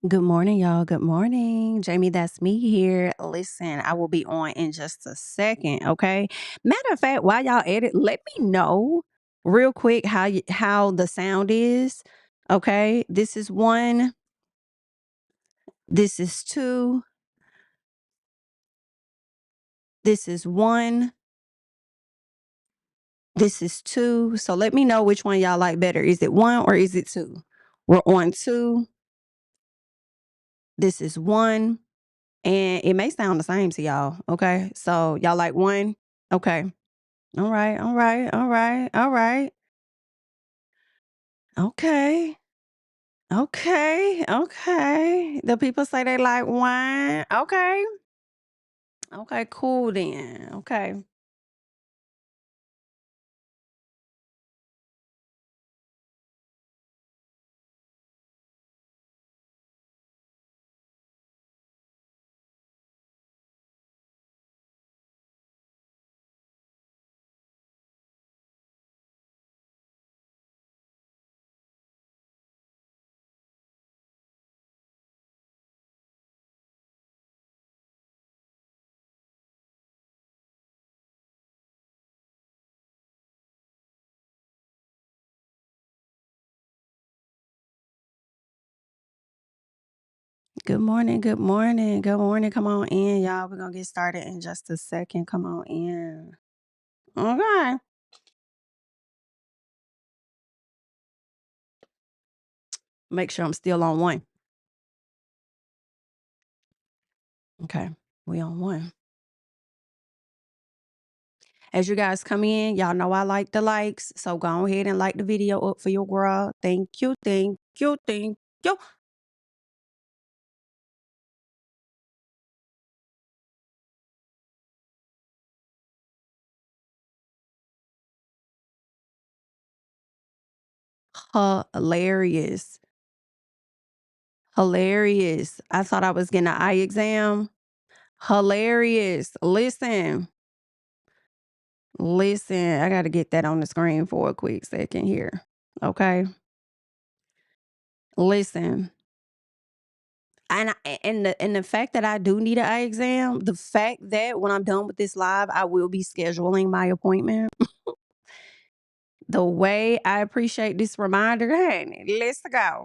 Good morning, y'all. Good morning. Jamie, that's me here. Listen, I will be on in just a second, okay? Matter of fact, while y'all edit, let me know real quick how the sound is. Okay? This is 1, this is 2, this is 1, this is 2. So let me know which one y'all like better. Is it 1 or is it 2? We're on 2. This is 1. And it may sound the same to y'all, okay? So y'all like 1? Okay. All right, all right, all right, all right. Okay. Okay. Okay. The people say they like wine. Okay. Okay, cool then. Okay. Good morning. Good morning. Good morning. Come on in, y'all. We're gonna get started in just a second. Come on in. Okay. Make sure I'm still on 1. Okay. We on 1. As you guys come in, y'all know I like the likes. So go ahead and like the video up for your girl. Thank you. Thank you. Thank you. Hilarious. Hilarious. I thought I was getting an eye exam. Hilarious. Listen. Listen. I got to get that on the screen for a quick second here. Okay. Listen. And the fact that I do need an eye exam, the fact that when I'm done with this live, I will be scheduling my appointment. The way I appreciate this reminder, honey. Let's go.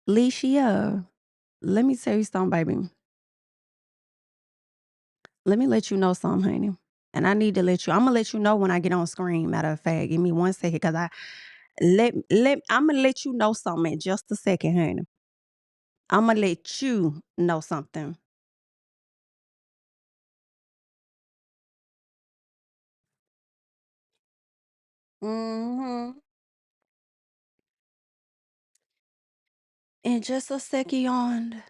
Licia, let me tell you something, baby. Let me let you know something, honey. And I need to let you. I'm gonna let you know when I get on screen. Matter of fact, give me 1 second, cause I'm gonna let you know something in just a second, honey. I'm gonna let you know something. Mm-hmm. In just a second.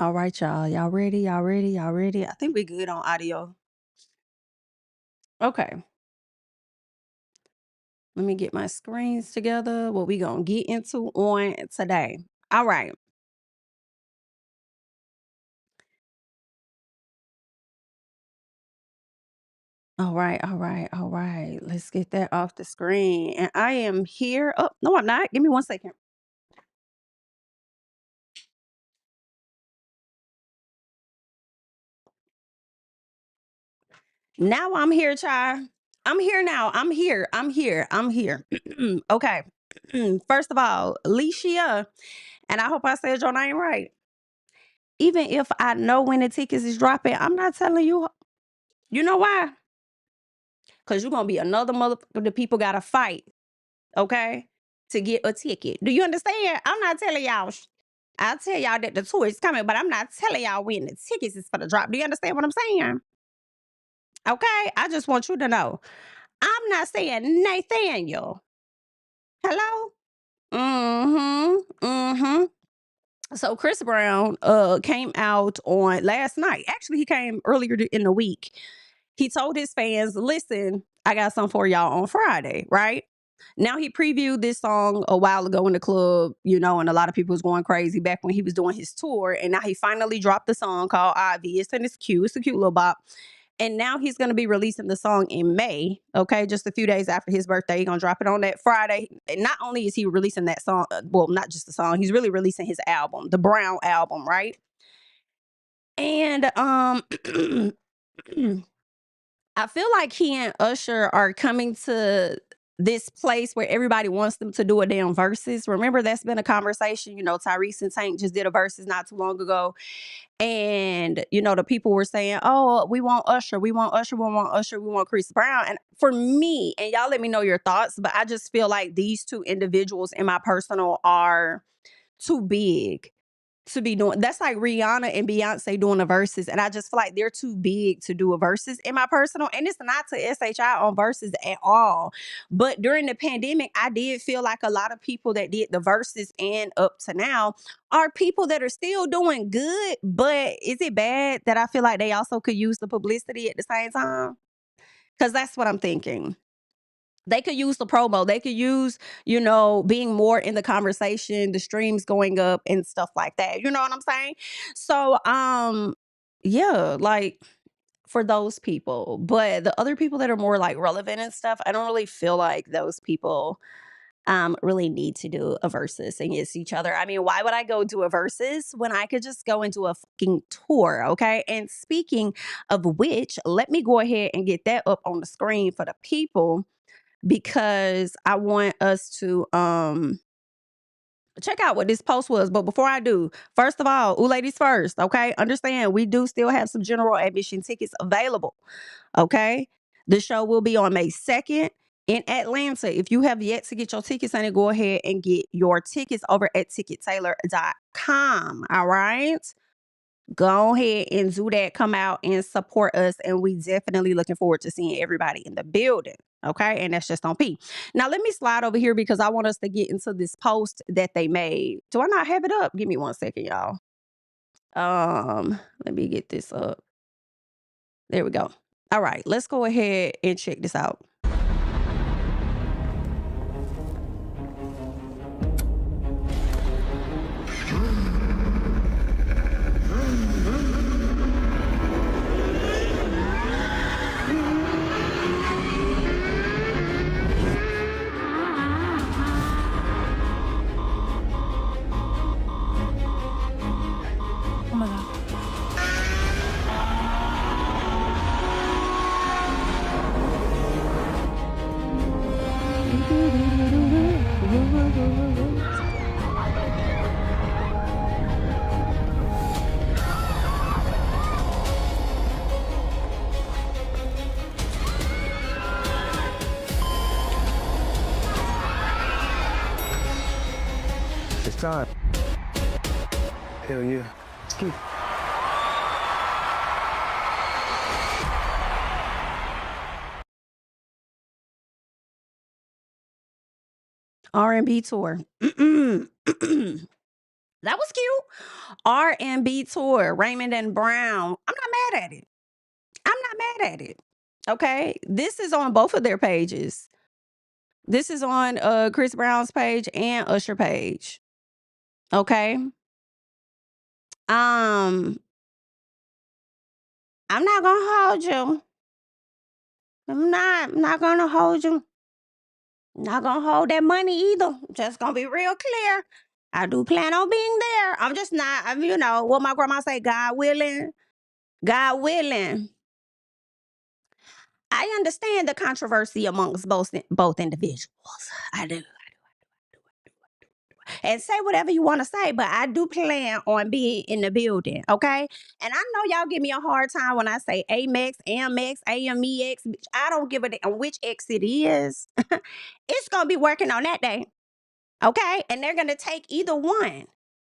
All right, y'all. Y'all ready? Y'all ready? Y'all ready? I think we good on audio. Okay. Let me get my screens together. What we gonna get into on today? All right. All right, all right, all right. Let's get that off the screen. And I am here. Oh, no, I'm not. Give me 1 second. Now I'm here, child. I'm here now. I'm here. I'm here. I'm here. Okay. First of all, Alicia, and I hope I said your name right. Even if I know when the tickets is dropping, I'm not telling you. You know why? Because you're going to be another motherfucker the people got to fight, okay, to get a ticket. Do you understand? I'm not telling y'all. I'll tell y'all that the tour is coming, but I'm not telling y'all when the tickets is for the drop. Do you understand what I'm saying? Okay? I just want you to know. I'm not saying Nathaniel. Hello? Mm-hmm. Mm-hmm. So Chris Brown came out on last night. Actually, he came earlier in the week. He told his fans, listen, I got something for y'all on Friday, right? Now he previewed this song a while ago in the club, you know, and a lot of people was going crazy back when he was doing his tour. And now he finally dropped the song called Obvious, and it's cute. It's a cute little bop. And now he's going to be releasing the song in May, okay, just a few days after his birthday. He's going to drop it on that Friday. And not only is he releasing that song, well, not just the song, he's really releasing his album, the Brown album, right? And I feel like he and Usher are coming to this place where everybody wants them to do a damn verses. Remember, that's been a conversation. You know, Tyrese and Tank just did a verses not too long ago. And, you know, the people were saying, oh, we want Usher, we want Usher, we want Usher, we want Chris Brown. And for me, and y'all let me know your thoughts, but I just feel like these two individuals in my personal are too big to be doing. That's like Rihanna and Beyonce doing the verses, and I just feel like they're too big to do a verses in my personal. And it's not to SHI on verses at all, but during the pandemic, I did feel like a lot of people that did the verses and up to now are people that are still doing good. But is it bad that I feel like they also could use the publicity at the same time? Because that's what I'm thinking. They could use the promo. They could use, you know, being more in the conversation, the streams going up and stuff like that. You know what I'm saying? So, yeah, like for those people. But the other people that are more like relevant and stuff, I don't really feel like those people really need to do a versus against each other. I mean, why would I go do a versus when I could just go into a fucking tour? Okay. And speaking of which, let me go ahead and get that up on the screen for the people, because I want us to check out what this post was. But before I do, first of all, ooh, ladies first, okay? Understand, we do still have some general admission tickets available, okay? The show will be on May 2nd in Atlanta. If you have yet to get your tickets, honey, go ahead and get your tickets over at tickettailor.com, all right? Go ahead and do that. Come out and support us. And we definitely looking forward to seeing everybody in the building. Okay. And that's just on P. Now let me slide over here because I want us to get into this post that they made. Do I not have it up? Give me 1 second, y'all. Let me get this up. There we go. All right, let's go ahead and check this out. Oh my God. It's time. Hell yeah. Ski. R&B tour. That was cute. R&B tour, Raymond and Brown. I'm not mad at it. I'm not mad at it. Okay. This is on both of their pages. This is on Chris Brown's page and Usher page. Okay. I'm not gonna hold you. I'm not gonna hold you. Not gonna hold that money either. Just gonna be real clear. I do plan on being there. I'm just not, you know, what my grandma say, God willing. God willing. I understand the controversy amongst both individuals. I do. And say whatever you want to say, but I do plan on being in the building, okay? And I know y'all give me a hard time when I say Amex, Amex, AMEX. Bitch, I don't give a damn which X it is. It's gonna be working on that day, okay? And they're gonna take either one.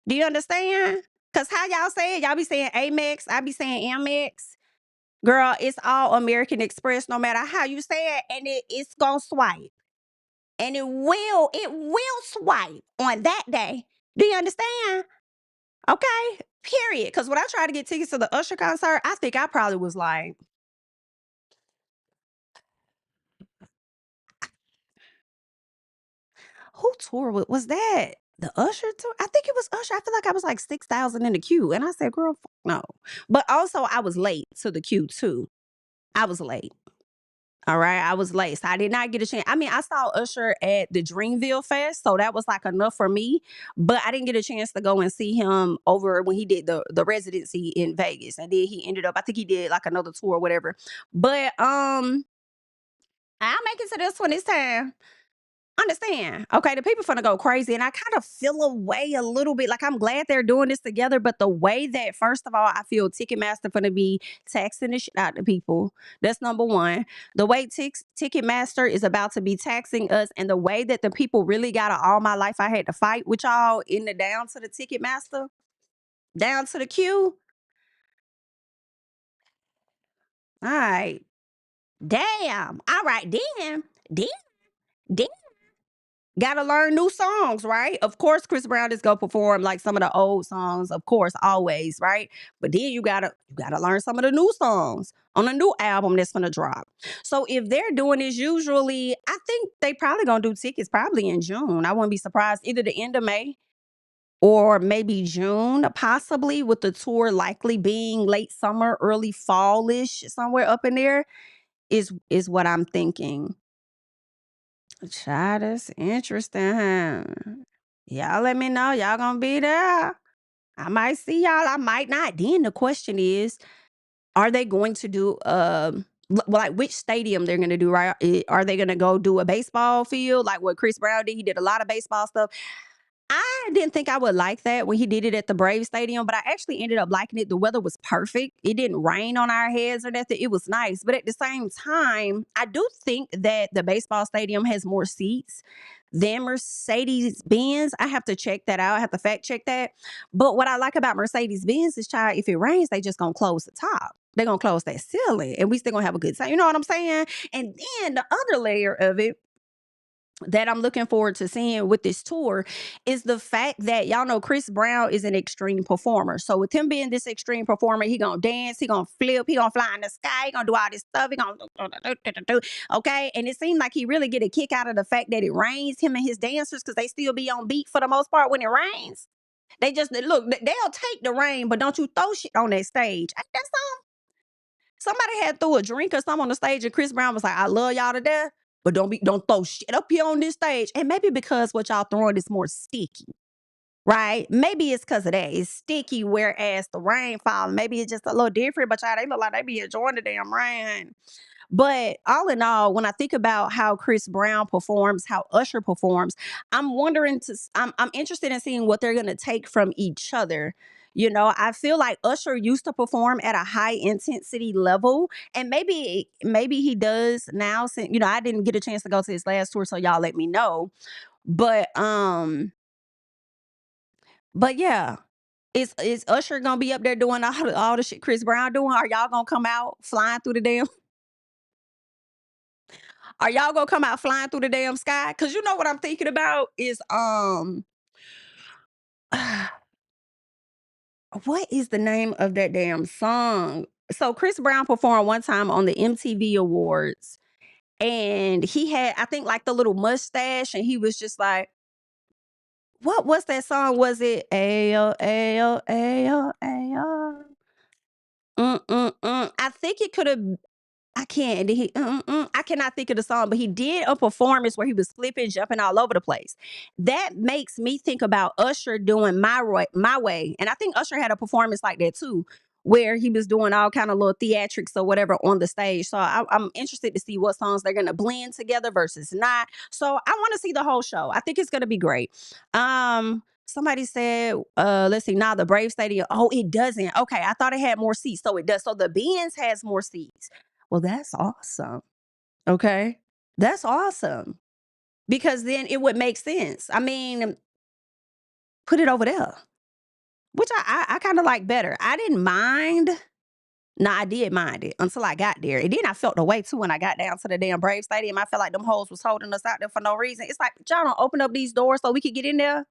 Do you understand? Cause how y'all say it, y'all be saying Amex, I be saying Amex. Girl, it's all American Express, no matter how you say it, and it's gonna swipe. And it will swipe on that day. Do you understand? Okay, period. Because when I tried to get tickets to the Usher concert, I think I probably was like, who tour was that? The Usher tour? I think it was Usher. I feel like I was like 6,000 in the queue. And I said, girl, no. But also, I was late to the queue too. I was late. All right, I was late. So I did not get a chance. I mean, I saw Usher at the Dreamville Fest, so that was like enough for me. But I didn't get a chance to go and see him over when he did the residency in Vegas. And then he ended up, I think he did like another tour or whatever. But I'll make it to this one this time. Understand. Okay, the people finna go crazy. And I kind of feel away a little bit. Like I'm glad they're doing this together. But the way that, first of all, I feel Ticketmaster finna be taxing the shit out of people. That's number one. The way Ticketmaster is about to be taxing us, and the way that the people really got it. All my life I had to fight with y'all in the down to the Ticketmaster, down to the queue. All right. Damn. All right, then. Gotta learn new songs, right? Of course, Chris Brown is gonna perform like some of the old songs, of course, always, right? But then you gotta learn some of the new songs on a new album that's gonna drop. So if they're doing this, usually, I think they probably gonna do tickets probably in June. I wouldn't be surprised, either the end of May or maybe June, possibly, with the tour likely being late summer, early fallish, somewhere up in there, is what I'm thinking. Child, that's interesting, huh? Y'all let me know. Y'all gonna be there. I might see y'all. I might not. Then the question is, are they going to do like which stadium they're gonna do, right? Are they gonna go do a baseball field like what Chris Brown did? He did a lot of baseball stuff. I didn't think I would like that when he did it at the Brave Stadium, but I actually ended up liking it. The weather was perfect. It didn't rain on our heads or nothing. It was nice. But at the same time, I do think that the baseball stadium has more seats than Mercedes Benz. I have to check that out. I have to fact check that. But what I like about Mercedes Benz is, child, if it rains, they just gonna close the top. They're gonna close that ceiling and we still gonna have a good time. You know what I'm saying? And then the other layer of it that I'm looking forward to seeing with this tour is the fact that y'all know Chris Brown is an extreme performer. So with him being this extreme performer, he gonna dance, he gonna flip, he gonna fly in the sky, he gonna do all this stuff, he gonna okay. And it seemed like he really get a kick out of the fact that it rains, him and his dancers, because they still be on beat for the most part when it rains. They just look, they'll take the rain, but don't you throw shit on that stage. Ain't that somebody had threw a drink or something on the stage, and Chris Brown was like, I love y'all to death, but don't throw shit up here on this stage. And maybe because what y'all throwing is more sticky, right? Maybe it's because of that. It's sticky, whereas the rain falling, maybe it's just a little different, but y'all, they look like they be enjoying the damn rain. But all in all, when I think about how Chris Brown performs, how Usher performs, I'm wondering I'm interested in seeing what they're gonna take from each other. You know, I feel like Usher used to perform at a high intensity level, and maybe he does now. Since I didn't get a chance to go to his last tour, so y'all let me know. But yeah, is Usher gonna be up there doing all the shit Chris Brown doing? Are y'all gonna come out flying through the damn Are y'all gonna come out flying through the damn sky? Cause you know what I'm thinking about is what is the name of that damn song? So Chris Brown performed one time on the MTV Awards, and he had, I think, like the little mustache, and he was just like, what's that song? Was it Ayo Ayo Ayo Ayo? I think it could have. I can't. Did he? I cannot think of the song, but he did a performance where he was flipping, jumping all over the place. That makes me think about Usher doing my way, and I think Usher had a performance like that too, where he was doing all kind of little theatrics or whatever on the stage. So I'm interested to see what songs they're gonna blend together versus not. So I want to see the whole show. I think it's gonna be great. Somebody said, let's see, now the Brave Stadium. Oh, it doesn't. Okay, I thought it had more seats. So it does. So the Benz has more seats. Well, that's awesome. Okay. That's awesome. Because then it would make sense. I mean, put it over there, which I kind of like better. I didn't mind. No, I did mind it until I got there. And then I felt the way too when I got down to the damn Brave Stadium. I felt like them hoes was holding us out there for no reason. It's like, y'all don't open up these doors so we could get in there.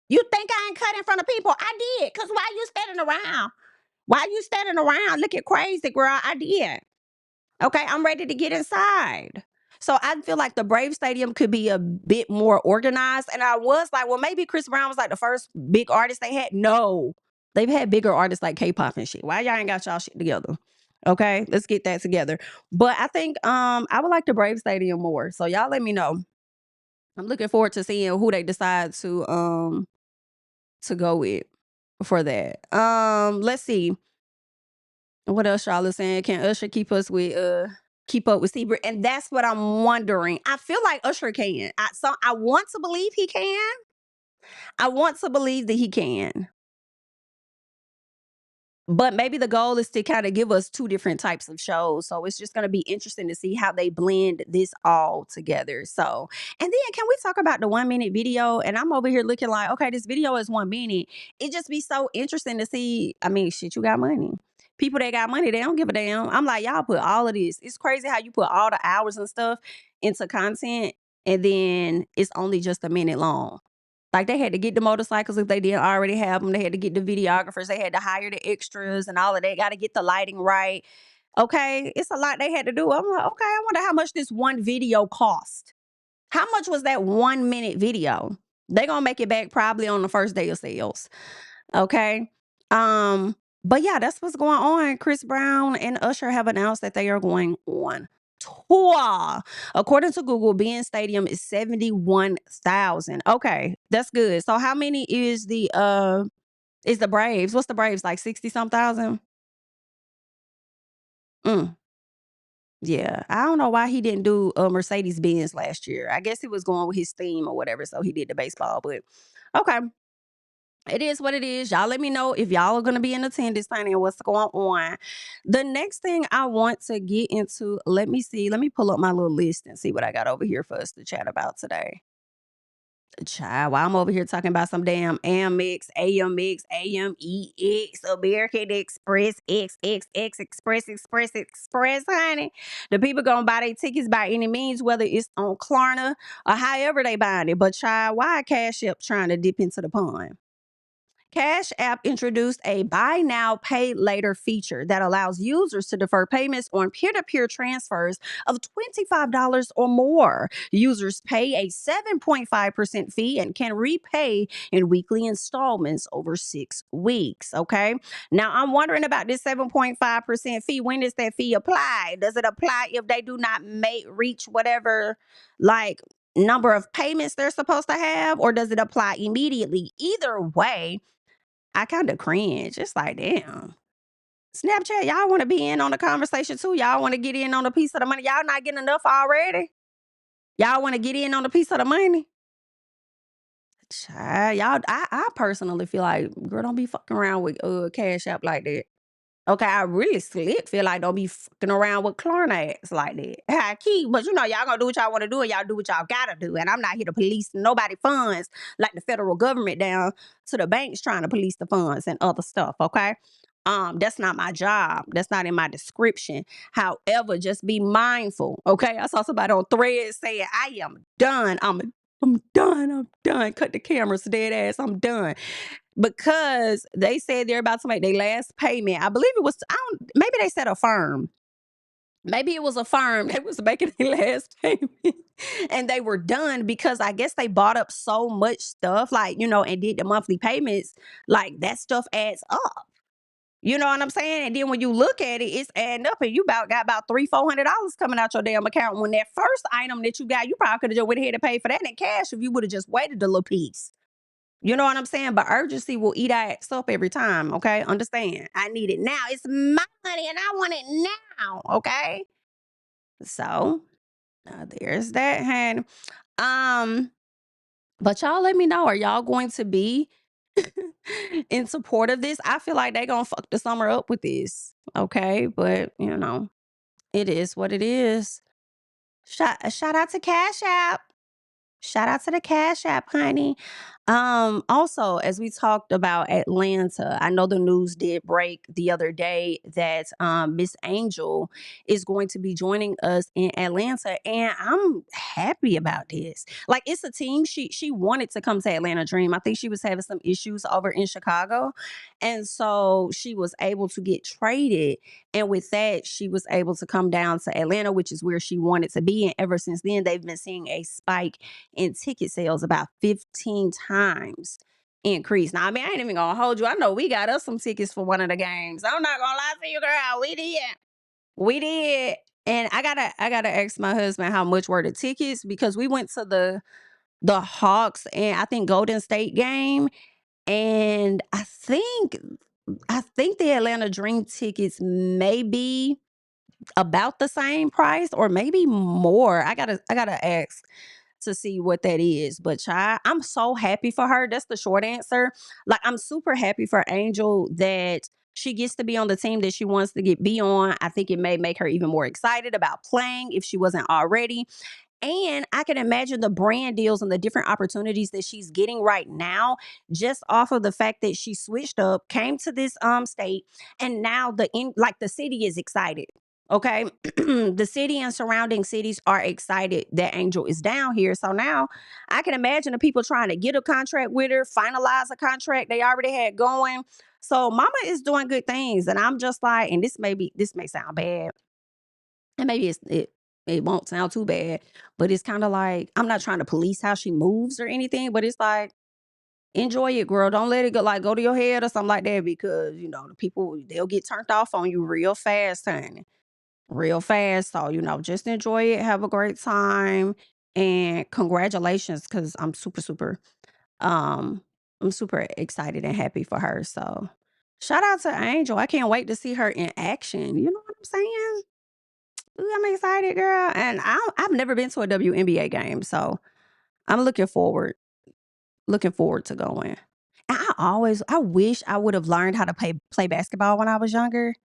You think I ain't cut in front of people? I did. Cause why you standing around? Why you standing around looking crazy, girl? I did. Okay, I'm ready to get inside. So I feel like the Brave Stadium could be a bit more organized. And I was like, well, maybe Chris Brown was like the first big artist they had. No, they've had bigger artists like K-pop and shit. Why y'all ain't got y'all shit together? Okay, let's get that together. But I think I would like the Brave Stadium more. So y'all let me know. I'm looking forward to seeing who they decide to go with for that. Let's see. What else y'all are saying? Can Usher keep up with Seabird? And that's what I'm wondering. I feel like Usher can. I want to believe he can. I want to believe that he can. But maybe the goal is to kind of give us two different types of shows. So it's just going to be interesting to see how they blend this all together. So, and then can we talk about the 1 minute video? And I'm over here looking like, okay, this video is 1 minute. It just be so interesting to see. I mean, shit, you got money. People that got money, they don't give a damn. I'm like, y'all put all of this. It's crazy how you put all the hours and stuff into content and then it's only just a minute long. Like they had to get the motorcycles if they didn't already have them. They had to get the videographers. They had to hire the extras and all of that. Got to get the lighting right. Okay, it's a lot they had to do. I'm like, okay, I wonder how much this one video cost. How much was that 1 minute video? They gonna make it back probably on the first day of sales. Okay. But yeah, that's what's going on. Chris Brown and Usher have announced that they are going on tour. According to Google, being stadium is 71,000. Okay, that's good. So how many is the Braves? What's the Braves like 60 some thousand? Mm. Yeah, I don't know why he didn't do Mercedes Benz last year. I guess he was going with his theme or whatever, so he did the baseball. But okay, it is what it is. Y'all let me know if y'all are going to be in attendance, honey, and what's going on. The next thing I want to get into, let me see. Let me pull up my little list and see what I got over here for us to chat about today. Child, while I'm over here talking about some damn Amex, AMX, AMEX, American Express, XXX, Express, honey. The people gonna buy their tickets by any means, whether it's on Klarna or however they buying it. But child, why Cash App trying to dip into the pond? Cash App introduced a buy now, pay later feature that allows users to defer payments on peer-to-peer transfers of $25 or more. Users pay a 7.5% fee and can repay in weekly installments over 6 weeks. Okay. Now, I'm wondering about this 7.5% fee. When does that fee apply? Does it apply if they do not reach whatever, like, number of payments they're supposed to have, or does it apply immediately? Either way, I kind of cringe. It's like, damn. Snapchat, y'all want to be in on the conversation too. Y'all want to get in on a piece of the money. Y'all not getting enough already. Y'all want to get in on a piece of the money. Child, y'all, I personally feel like, girl, don't be fucking around with Cash App like that. Okay, I really feel like don't be fucking around with Klarna acts like that. High key, but you know, y'all gonna do what y'all want to do and y'all do what y'all gotta do. And I'm not here to police nobody funds like the federal government down to the banks trying to police the funds and other stuff, okay? That's not my job. That's not in my description. However, just be mindful, okay? I saw somebody on Threads saying, I am done. I'm done. Cut the cameras, dead ass. I'm done. Because they said they're about to make their last payment. I believe it was, maybe they said a firm. Maybe it was a firm that was making their last payment and they were done because I guess they bought up so much stuff, like, you know, and did the monthly payments. Like that stuff adds up. You know what I'm saying? And then when you look at it, it's adding up and you got about $300-400 coming out your damn account. When that first item that you got, you probably could have just went ahead and paid for that in cash if you would have just waited a little piece. You know what I'm saying? But urgency will eat our ass up every time, okay? Understand. I need it now. It's my money and I want it now, okay? So, there's that, honey. But y'all let me know. Are y'all going to be in support of this? I feel like they gonna fuck the summer up with this, okay? But, you know, it is what it is. Shout out to Cash App. Shout out to the Cash App, honey. Also, as we talked about Atlanta, I know the news did break the other day that Miss Angel is going to be joining us in Atlanta, and I'm happy about this. Like, it's a team. She wanted to come to Atlanta Dream. I think she was having some issues over in Chicago, and so she was able to get traded. And with that, she was able to come down to Atlanta, which is where she wanted to be. And ever since then, they've been seeing a spike in ticket sales, about 15 times increase. Now, I mean, I ain't even gonna hold you. I know we got us some tickets for one of the games. I'm not gonna lie to you, girl. We did. We did. And I gotta ask my husband how much were the tickets, because we went to the Hawks and I think Golden State game. And I think the Atlanta Dream tickets may be about the same price or maybe more. I gotta ask to see what that is. But child, I'm so happy for her. That's the short answer. Like, I'm super happy for Angel that she gets to be on the team that she wants to be on. I think it may make her even more excited about playing if she wasn't already. And I can imagine the brand deals and the different opportunities that she's getting right now, just off of the fact that she switched up, came to this state, and now the city is excited. Okay. The city and surrounding cities are excited that Angel is down here. So now I can imagine the people trying to get a contract with her, finalize a contract they already had going. So mama is doing good things. And I'm just like, and this may sound bad, and maybe it won't sound too bad, but it's kind of like, I'm not trying to police how she moves or anything, but it's like, enjoy it, girl. Don't let it go to your head or something like that, because the people, they'll get turned off on you real fast, honey, real fast. So just enjoy it, have a great time, and congratulations, because um I'm super excited and happy for her. So shout out to Angel. I can't wait to see her in action. You know what I'm saying? Ooh, I'm excited, girl. And I've never been to a WNBA game, so I'm looking forward to going. And I wish I would have learned how to play basketball when I was younger.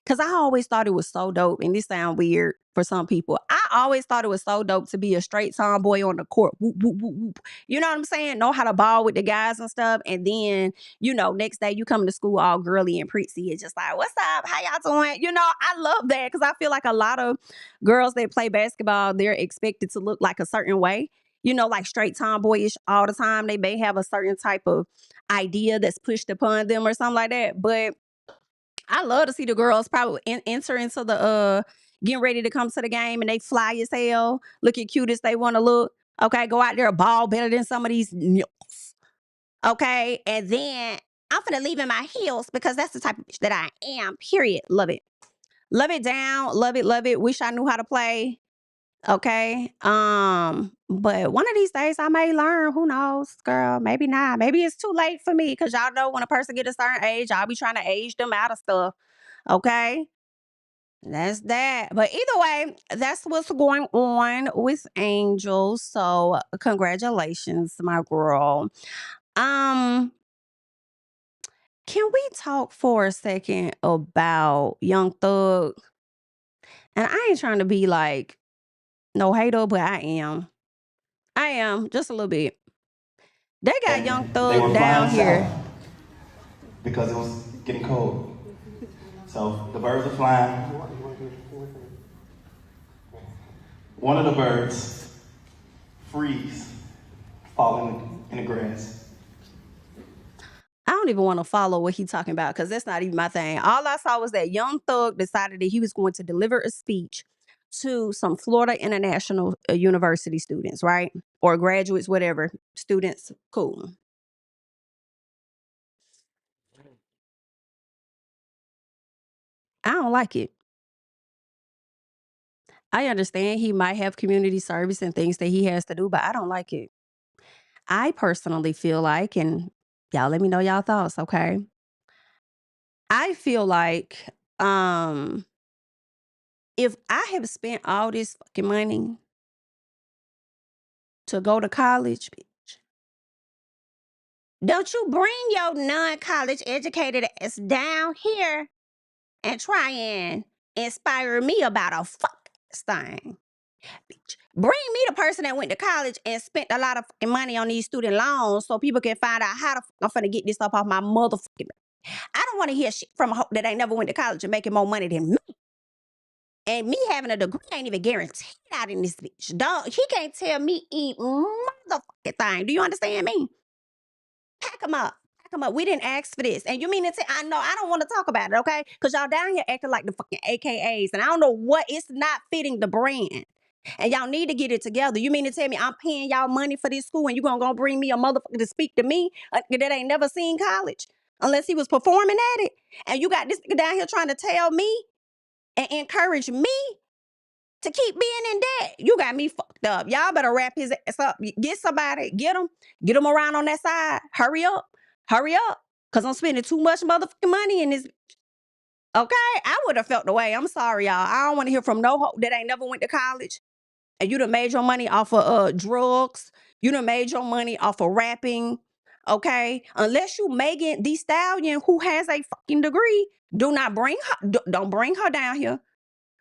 Cause I always thought it was so dope, and this sound weird for some people. I always thought it was so dope to be a straight tomboy on the court. Whoop, whoop, whoop, whoop. You know what I'm saying? Know how to ball with the guys and stuff. And then, next day you come to school all girly and pretty. It's just like, what's up? How y'all doing? I love that, because I feel like a lot of girls that play basketball, they're expected to look like a certain way. Like straight tomboyish all the time. They may have a certain type of idea that's pushed upon them or something like that. But I love to see the girls probably enter into the getting ready to come to the game, and they fly as hell, looking cute as they want to look. Okay, go out there, ball better than some of these niggas. Okay, and then I'm finna leave in my heels, because that's the type of bitch that I am. Period. Love it. Love it down. Love it. Love it. Wish I knew how to play. Okay. But one of these days I may learn. Who knows, girl? Maybe not. Maybe it's too late for me, because y'all know when a person get a certain age, I'll be trying to age them out of stuff. Okay. That's that. But either way, that's what's going on with Angel. So congratulations, my girl. Um, can we talk for a second about Young Thug? And I ain't trying to be like no hater, but I am. I am just a little bit. They got Young And they Thug were down flying here. south because it was getting cold. So the birds are flying. One of the birds freeze, falling in the grass. I don't even want to follow what he's talking about, because that's not even my thing. All I saw was that Young Thug decided that he was going to deliver a speech to some Florida International University students, right? Or graduates, whatever. Students, cool. I don't like it. I understand he might have community service and things that he has to do, but I don't like it. I personally feel like, and y'all let me know y'all thoughts, okay? I feel like if I have spent all this fucking money to go to college, bitch, don't you bring your non-college educated ass down here and try and inspire me about a fuck thing. Bitch, Bring me the person that went to college and spent a lot of fucking money on these student loans so people can find out how the fuck I'm finna get this stuff off my motherfucking. I don't want to hear shit from a hoe that ain't never went to college and making more money than me. And me having a degree ain't even guaranteed out in this bitch. Dog, he can't tell me eat motherfucking thing. Do you understand me? Pack him up. Pack him up. We didn't ask for this. And you mean to say, I know, I don't want to talk about it, okay? Because y'all down here acting like the fucking AKAs. And I don't know what, it's not fitting the brand. And y'all need to get it together. You mean to tell me I'm paying y'all money for this school and you gonna bring me a motherfucker to speak to me that ain't never seen college? Unless he was performing at it. And you got this nigga down here trying to tell me and encourage me to keep being in debt. You got me fucked up. Y'all better wrap his ass up. Get somebody, get him around on that side. Hurry up, because I'm spending too much motherfucking money in this. Okay, I would have felt the way. I'm sorry, y'all. I don't want to hear from no hoe that ain't never went to college. And you done made your money off of drugs. You done made your money off of rapping. Okay, unless you Megan Thee Stallion, who has a fucking degree, do not bring her. Don't bring her down here.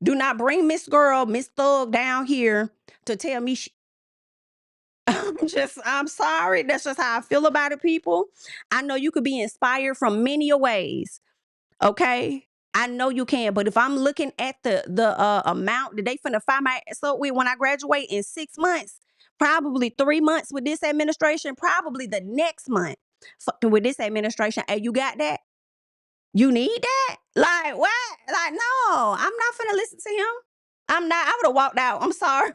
Do not bring Miss Girl, Miss Thug down here to tell me I'm sorry. That's just how I feel about it, people. I know you could be inspired from many ways. Okay? I know you can, but if I'm looking at the amount that they finna fire my ass up with when I graduate in 6 months, probably 3 months with this administration, probably the next month fucking with this administration. Hey, you got that? You need that? Like, what? Like, no, I'm not finna listen to him. I'm not. I would have walked out. I'm sorry.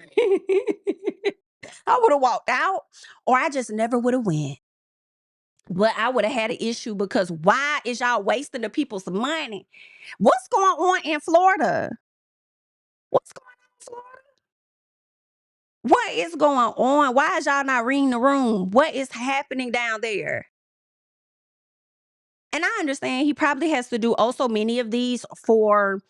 I would have walked out, or I just never would have went. But I would have had an issue because why is y'all wasting the people's money? What's going on in Florida? What's going on in Florida? What is going on? Why is y'all not reading the room? What is happening down there? And I understand he probably has to do also many of these for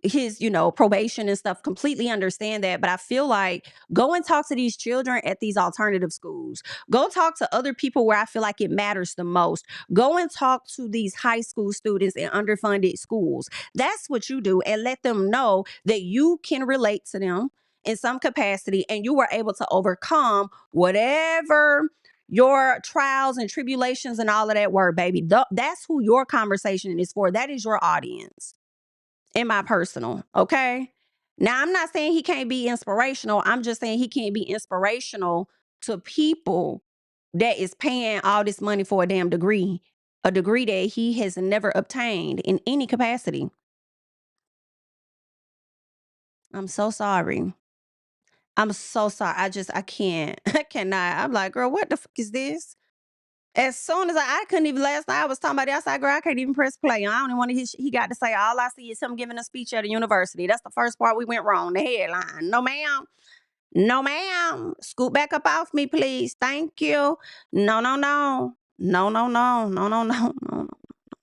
his probation and stuff. Completely understand that, but I feel like go and talk to these children at these alternative schools. Go talk to other people where I feel like it matters the most. Go and talk to these high school students in underfunded schools. That's what you do, and let them know that you can relate to them in some capacity and you were able to overcome whatever your trials and tribulations and all of that were, baby. That's who your conversation is for. That is your audience. In my personal, okay? Now, I'm not saying he can't be inspirational. I'm just saying he can't be inspirational to people that is paying all this money for a damn degree, a degree that he has never obtained in any capacity. I'm so sorry. I'm so sorry. I can't. I cannot. I'm like, girl, what the fuck is this? As soon as I couldn't even, last night I was talking about it. I said, girl, I can't even press play. I don't even want to hear he got to say, all I see is him giving a speech at a university. That's the first part we went wrong. The headline. No, ma'am. No, ma'am. Scoot back up off me, please. Thank you. No, no, no. No, no, no. No, no, no. No.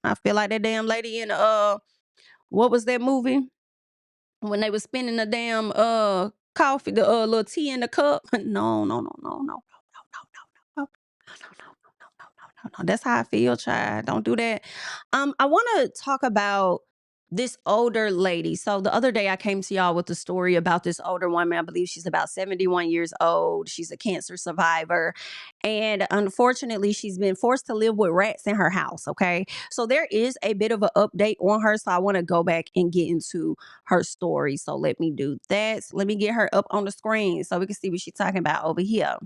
I feel like that damn lady in what was that movie? When they was spinning the damn coffee, the little tea in the cup. No, no, no, no, no, no, no, no, no, no, no, no. That's how I feel, child. Don't do that. I want to talk about this older lady. So the other day I came to y'all with a story about this older woman. I believe she's about 71 years old. She's a cancer survivor. And unfortunately, she's been forced to live with rats in her house. Okay. So there is a bit of an update on her. So I want to go back and get into her story. So let me do that. Let me get her up on the screen so we can see what she's talking about over here.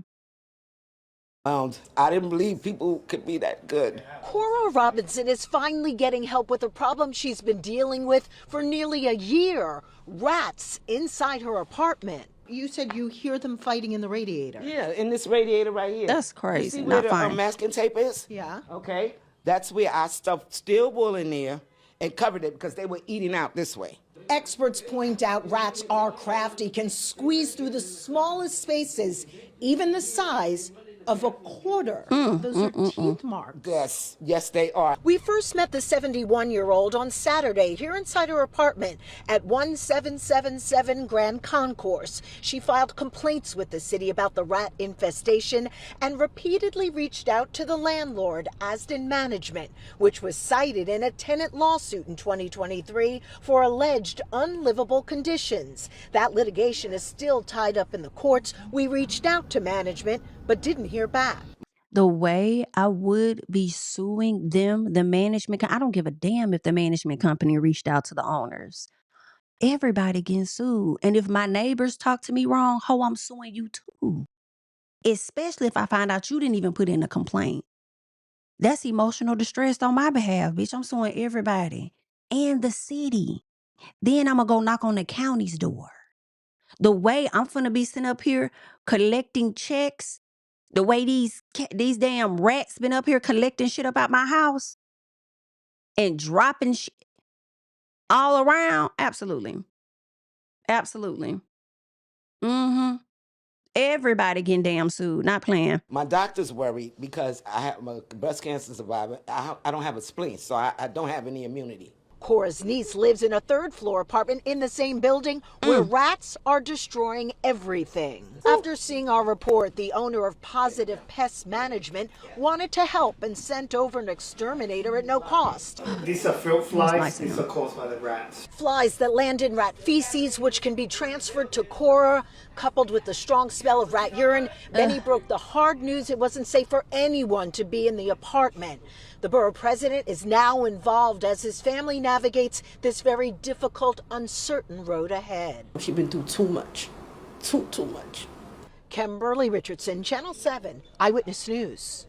I didn't believe people could be that good. Cora Robinson is finally getting help with a problem she's been dealing with for nearly a year. Rats inside her apartment. You said you hear them fighting in the radiator. Yeah, in this radiator right here. That's crazy. You see where Not the fine. masking tape is? Yeah. Okay. That's where I stuffed steel wool in there and covered it because they were eating out this way. Experts point out rats are crafty, can squeeze through the smallest spaces, even the size Of a quarter. Those are teeth marks. Yes, they are. We first met the 71-year-old on Saturday here inside her apartment at 1777 Grand Concourse. She filed complaints with the city about the rat infestation and repeatedly reached out to the landlord, Asden Management, which was cited in a tenant lawsuit in 2023 for alleged unlivable conditions. That litigation is still tied up in the courts. We reached out to management but didn't hear back. The way I would be suing them, the management, I don't give a damn if the management company reached out to the owners. Everybody getting sued. And if my neighbors talk to me wrong, I'm suing you too. Especially if I find out you didn't even put in a complaint. That's emotional distress on my behalf, bitch. I'm suing everybody and the city. Then I'm going to go knock on the county's door. The way I'm finna be sitting up here collecting checks, the way these damn rats been up here collecting shit up out my house and dropping shit all around. Absolutely. Absolutely. Mm-hmm. Everybody getting damn sued. Not playing. My doctor's worried because I'm a breast cancer survivor. I don't have a spleen, so I don't have any immunity. Cora's niece lives in a third-floor apartment in the same building where rats are destroying everything. After seeing our report, the owner of Positive Pest Management wanted to help and sent over an exterminator at no cost. These are fruit flies. These are caused by the rats. Flies that land in rat feces, which can be transferred to Cora, coupled with the strong smell of rat urine. Benny broke the hard news it wasn't safe for anyone to be in the apartment. The borough president is now involved as his family navigates this very difficult, uncertain road ahead. She's been through too much. Too much. Kimberly Richardson, Channel 7, Eyewitness News.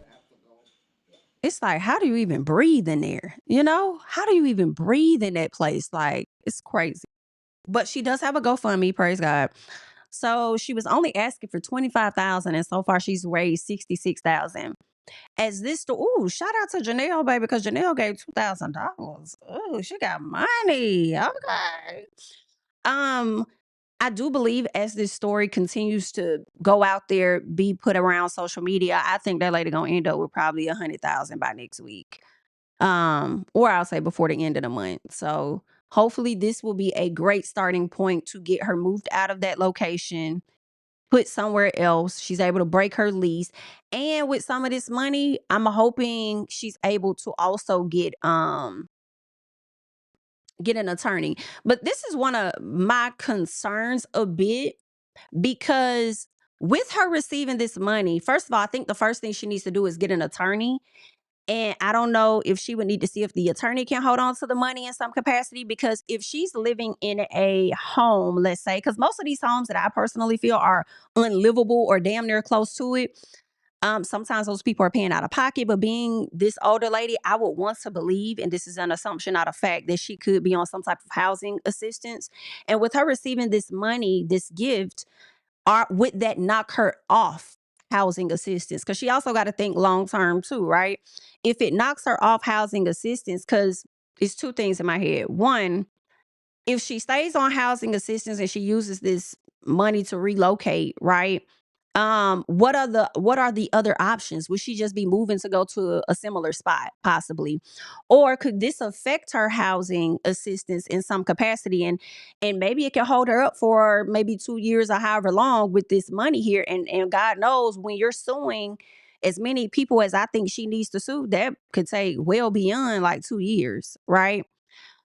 It's like, how do you even breathe in there? You know, how do you even breathe in that place? Like, it's crazy. But she does have a GoFundMe, praise God. So she was only asking for $25,000, and so far she's raised $66,000. As this, shout out to Janelle, baby, because Janelle gave $2,000. Oh, she got money. Okay. I do believe as this story continues to go out there, be put around social media, I think that lady gonna end up with probably 100,000 by next week. Or I'll say before the end of the month. So hopefully this will be a great starting point to get her moved out of that location, put somewhere else. She's able to break her lease. And with some of this money, I'm hoping she's able to also get an attorney. But this is one of my concerns a bit, because with her receiving this money, first of all, I think the first thing she needs to do is get an attorney. And I don't know if she would need to see if the attorney can hold on to the money in some capacity, because if she's living in a home, let's say, because most of these homes that I personally feel are unlivable or damn near close to it, sometimes those people are paying out of pocket. But being this older lady, I would want to believe, and this is an assumption, not a fact, that she could be on some type of housing assistance. And with her receiving this money, this gift, would that knock her off housing assistance? Because she also got to think long term too, right? If it knocks her off housing assistance, because it's two things in my head. One, if she stays on housing assistance and she uses this money to relocate, right? What are the other options? Would she just be moving to go to a similar spot, possibly? Or could this affect her housing assistance in some capacity? And maybe it can hold her up for maybe 2 years or however long with this money here. And God knows, when you're suing as many people as I think she needs to sue, that could take well beyond like 2 years, right?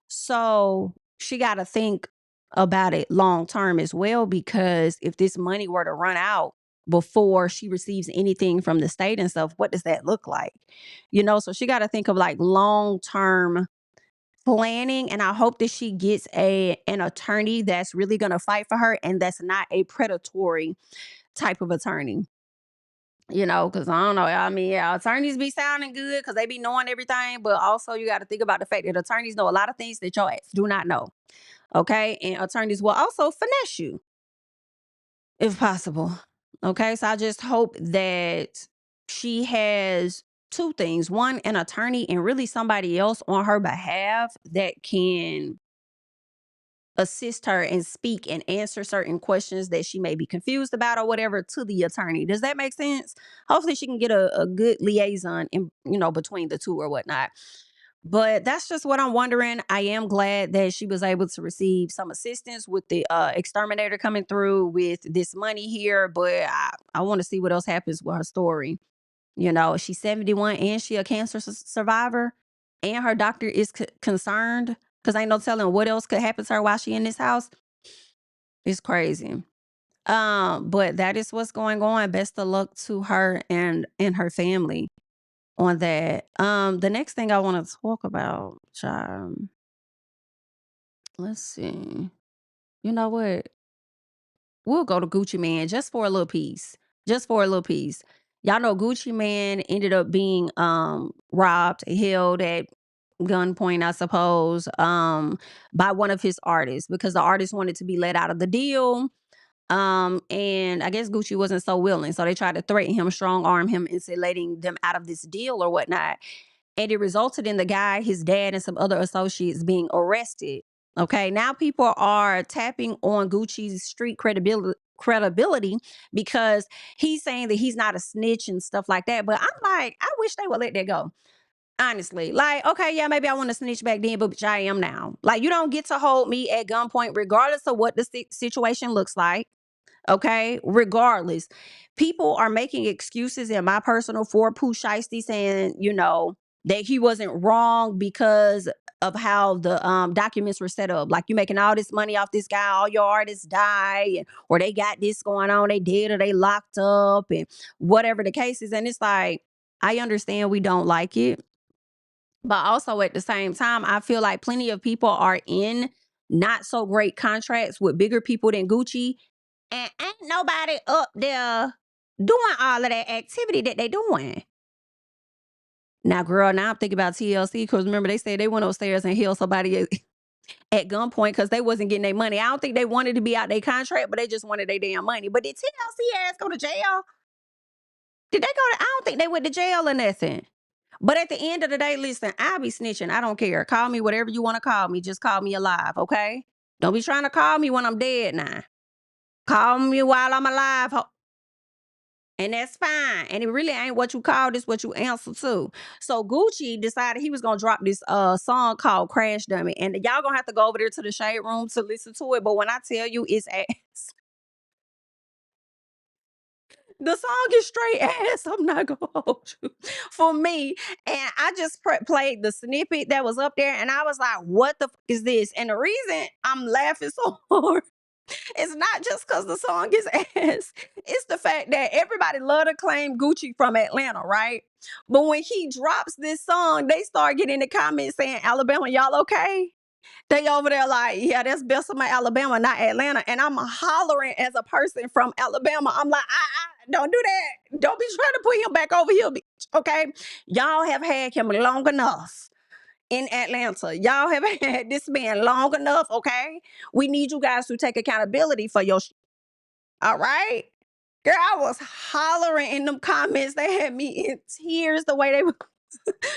So she got to think about it long term as well, because if this money were to run out before she receives anything from the state and stuff, what does that look like? You know, so she got to think of like long term planning. And I hope that she gets an attorney that's really going to fight for her and that's not a predatory type of attorney. You know, because I don't know. I mean, yeah, attorneys be sounding good because they be knowing everything. But also you got to think about the fact that attorneys know a lot of things that your ass do not know. Okay. And attorneys will also finesse you if possible. Okay. So I just hope that she has two things. One, an attorney, and really somebody else on her behalf that can assist her and speak and answer certain questions that she may be confused about or whatever to the attorney. Does that make sense? Hopefully she can get a good liaison in, between the two or whatnot. But that's just what I'm wondering. I am glad that she was able to receive some assistance with the exterminator coming through with this money here. But I want to see what else happens with her story. She's 71 and she a cancer survivor, and her doctor is concerned because ain't no telling what else could happen to her while she in this house. It's crazy. But that is what's going on. Best of luck to her and her family on that. The next thing I want to talk about, let's see. You know what? We'll go to Gucci Man just for a little piece. Just for a little piece. Y'all know Gucci Man ended up being robbed, held at gunpoint, I suppose, by one of his artists because the artist wanted to be let out of the deal. And I guess Gucci wasn't so willing. So they tried to threaten him, strong arm him into letting them out of this deal or whatnot. And it resulted in the guy, his dad, and some other associates being arrested. Okay, now people are tapping on Gucci's street credibility because he's saying that he's not a snitch and stuff like that. But I'm like, I wish they would let that go. Honestly, like, okay, yeah, maybe I want to snitch back then, but I am now. Like, you don't get to hold me at gunpoint regardless of what the situation looks like. Okay, regardless, people are making excuses in my personal for Pooh Shiesty saying, that he wasn't wrong because of how the documents were set up. Like, you making all this money off this guy, all your artists die, or they got this going on, they did, or they locked up, and whatever the case is. And it's like, I understand we don't like it, but also at the same time, I feel like plenty of people are in not so great contracts with bigger people than Gucci. And ain't nobody up there doing all of that activity that they doing. Now, girl, now I'm thinking about TLC because remember they said they went upstairs and held somebody at gunpoint because they wasn't getting their money. I don't think they wanted to be out their contract, but they just wanted their damn money. But did TLC ass go to jail? Did they go to? I don't think they went to jail or nothing. But at the end of the day, listen, I'll be snitching. I don't care. Call me whatever you want to call me. Just call me alive, okay? Don't be trying to call me when I'm dead now. Call me while I'm alive. And that's fine. And it really ain't what you call, this what you answer to. So Gucci decided he was gonna drop this song called Crash Dummy. And y'all gonna have to go over there to the Shade Room to listen to it. But when I tell you it's ass, the song is straight ass. I'm not gonna hold you. For me. And I just played the snippet that was up there and I was like, what the fuck is this? And the reason I'm laughing so hard, it's not just because the song is ass. It's the fact that everybody love to claim Gucci from Atlanta, right? But when he drops this song, they start getting in the comments saying, Alabama, y'all okay? They over there like, yeah, that's Bessemer, Alabama, not Atlanta. And I'm hollering as a person from Alabama. I'm like, don't do that. Don't be trying to put him back over here, bitch, okay? Y'all have had him long enough in Atlanta. Y'all have had this man long enough, okay? We need you guys to take accountability for your all right? Girl, I was hollering in them comments. They had me in tears the way they were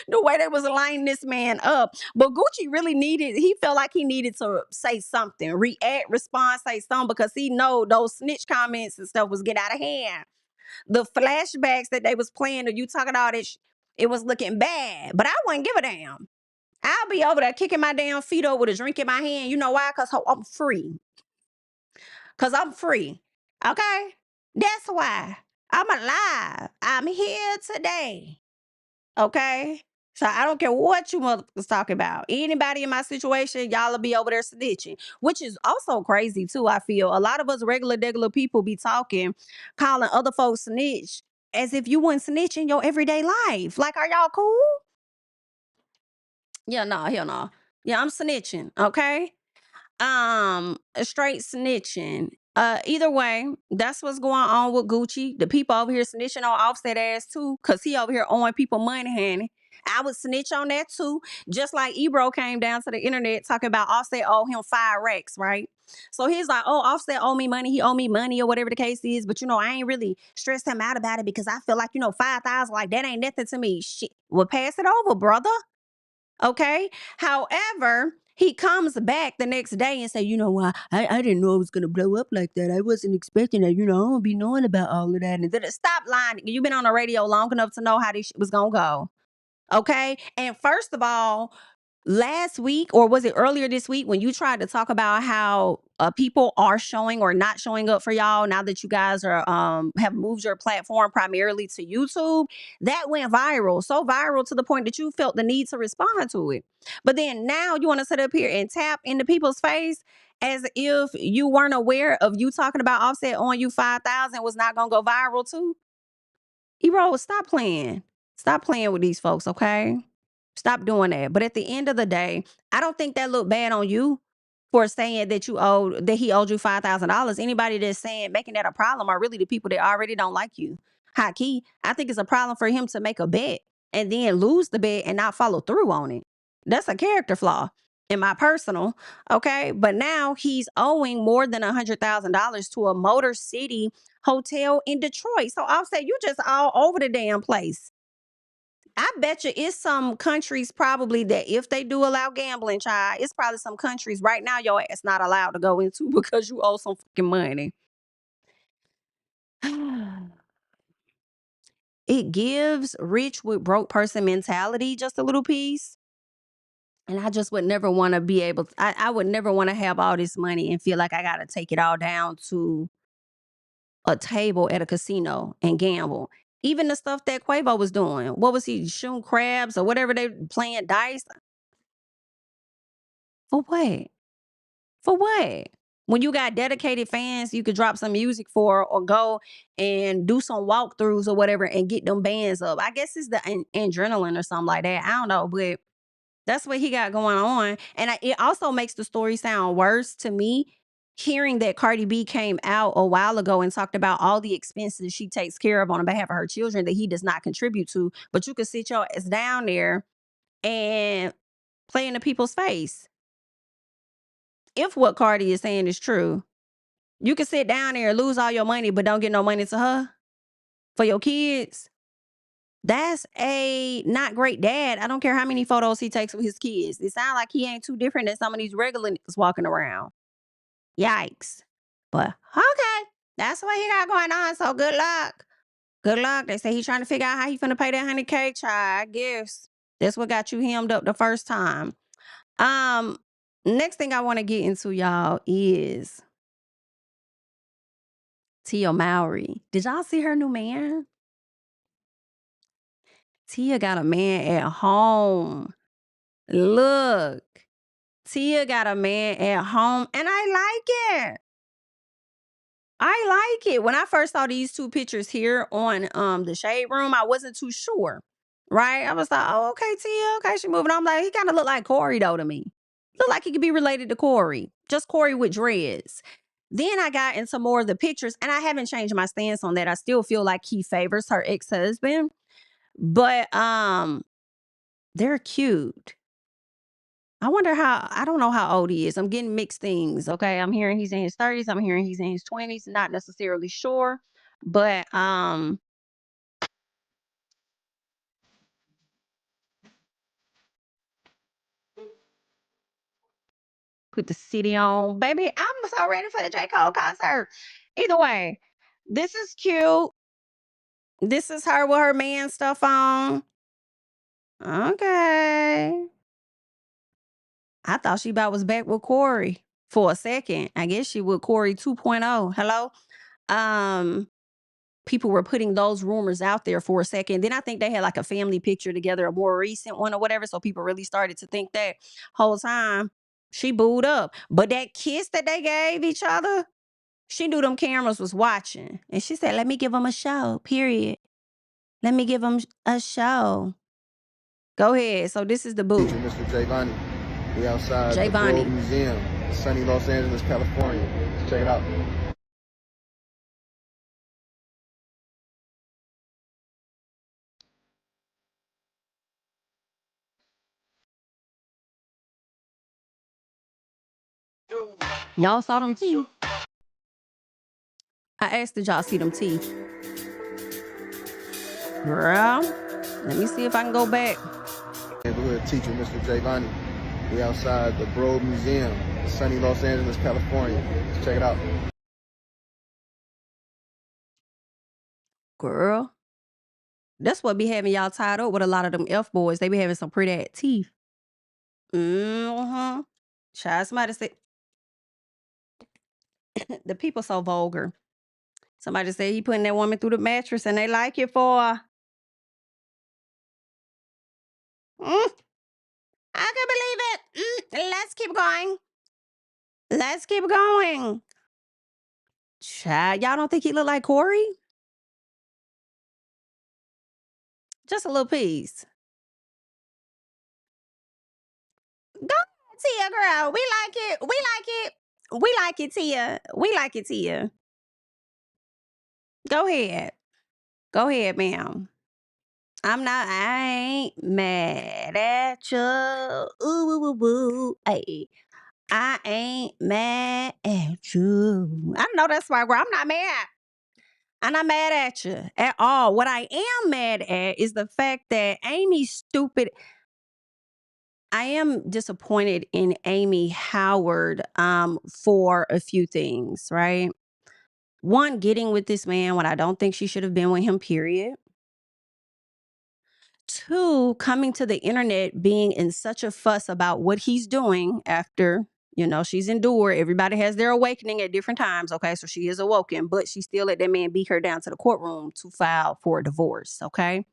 the way they was lining this man up. But Gucci really he felt like he needed to say something, react, respond, say something, because he know those snitch comments and stuff was get out of hand. The flashbacks that they was playing of you talking all this, it was looking bad. But I wouldn't give a damn. I'll be over there kicking my damn feet over with a drink in my hand. You know why? Because I'm free. Because I'm free. Okay? That's why. I'm alive. I'm here today. Okay? So I don't care what you motherfuckers talking about. Anybody in my situation, y'all will be over there snitching. Which is also crazy too, I feel. A lot of us regular people be talking, calling other folks snitch as if you wouldn't snitch in your everyday life. Like, are y'all cool? Yeah, no, hell no. Yeah, I'm snitching, okay? Straight snitching. Either way, that's what's going on with Gucci. The people over here snitching on Offset ass too, cause he over here owing people money, honey. I would snitch on that too. Just like Ebro came down to the internet talking about Offset owe him 5 racks, right? So he's like, oh, Offset owe me money. He owe me money or whatever the case is. But, I ain't really stressed him out about it because I feel like, 5,000, like that ain't nothing to me. Shit. Well, pass it over, brother. Okay. However, he comes back the next day and say, you know what, I didn't know it was gonna blow up like that. I wasn't expecting that. You know, I don't be knowing about all of that. And then stop lying. You've been on the radio long enough to know how this shit was gonna go. Okay. And first of all, last week, or was it earlier this week, when you tried to talk about how people are showing or not showing up for y'all now that you guys are have moved your platform primarily to YouTube, that went viral, so viral to the point that you felt the need to respond to it. But then now you want to sit up here and tap into people's face as if you weren't aware of you talking about Offset on you 5,000 was not gonna go viral too. Ebro, stop playing. Stop playing with these folks, okay? Stop doing that. But at the end of the day, I don't think that looked bad on you for saying that he owed you $5,000. Anybody that's saying making that a problem are really the people that already don't like you. High key, I think it's a problem for him to make a bet and then lose the bet and not follow through on it. That's a character flaw in my personal, okay? But now he's owing more than $100,000 to a Motor City hotel in Detroit. So Offset, you just all over the damn place. I bet you it's some countries probably that if they do allow gambling, child, it's probably some countries right now your ass not allowed to go into because you owe some fucking money. It gives rich with broke person mentality just a little piece. And I just would never want to be able to, I would never want to have all this money and feel like I got to take it all down to a table at a casino and gamble. Even the stuff that Quavo was doing. What was he shooting crabs or whatever they playing dice? For what? For what? When you got dedicated fans you could drop some music for or go and do some walkthroughs or whatever and get them bands up. I guess it's the adrenaline or something like that. I don't know, but that's what he got going on. And it also makes the story sound worse to me, hearing that Cardi B came out a while ago and talked about all the expenses she takes care of on behalf of her children that he does not contribute to. But you could sit your ass down there and play in the people's face. If what Cardi is saying is true, you can sit down there and lose all your money, but don't get no money to her for your kids. That's a not great dad. I don't care how many photos he takes with his kids. It sounds like he ain't too different than some of these regular niggas walking around. Yikes. But okay, that's what he got going on. So good luck. Good luck. They say he's trying to figure out how he finna pay that $100K, child. I guess that's what got you hemmed up the first time. Next thing I want to get into, y'all, is Tia Mowry. Did y'all see her new man? Tia got a man at home. Look, Tia got a man at home, and I like it. I like it. When I first saw these two pictures here on the Shade Room, I wasn't too sure. Right? I was like, oh, okay, Tia, okay, she moving on. I'm like, he kind of look like Corey though to me. Look like he could be related to Corey. Just Corey with dreads. Then I got into more of the pictures, and I haven't changed my stance on that. I still feel like he favors her ex-husband. But they're cute. I wonder I don't know how old he is. I'm getting mixed things, okay? I'm hearing he's in his 30s. I'm hearing he's in his 20s. Not necessarily sure. But put the city on. Baby, I'm so ready for the J. Cole concert. Either way, this is cute. This is her with her man stuff on. Okay. I thought she about was back with Corey for a second. I guess she with Corey 2.0. Hello? People were putting those rumors out there for a second. Then I think they had like a family picture together, a more recent one or whatever. So people really started to think that whole time she booed up. But that kiss that they gave each other, she knew them cameras was watching. And she said, let me give them a show, period. Let me give them a show. Go ahead. So this is the boo. Mr. Javani. We outside the Javani World Museum, sunny Los Angeles, California. Check it out. Y'all saw them teeth? I asked, did y'all see them teeth? Girl, let me see if I can go back. Neighborhood teacher, Mr. Javani. We outside the Broad Museum, sunny Los Angeles, California. Let's check it out. Girl, that's what be having y'all tied up with a lot of them F boys. They be having some pretty ass teeth. Mm-hmm. Child, somebody said the people so vulgar. Somebody said he putting that woman through the mattress and they like it for I can believe it. Let's keep going. Let's keep going. Child, y'all don't think he look like Corey? Just a little piece. Go ahead, Tia, girl. We like it. We like it. We like it, Tia. We like it, Tia. Go ahead. Go ahead, ma'am. I ain't mad at you. Ooh, ooh, ooh, ooh. Hey, I ain't mad at you. I know that's right, girl. I'm not mad. I'm not mad at you at all. What I am mad at is the fact that Amy's stupid. I am disappointed in Amy Howard for a few things, right? One, getting with this man when I don't think she should have been with him, period. Two, coming to the internet being in such a fuss about what he's doing after, she's endured. Everybody has their awakening at different times. Okay. So she is awoken, but she still let that man beat her down to the courtroom to file for a divorce. Okay.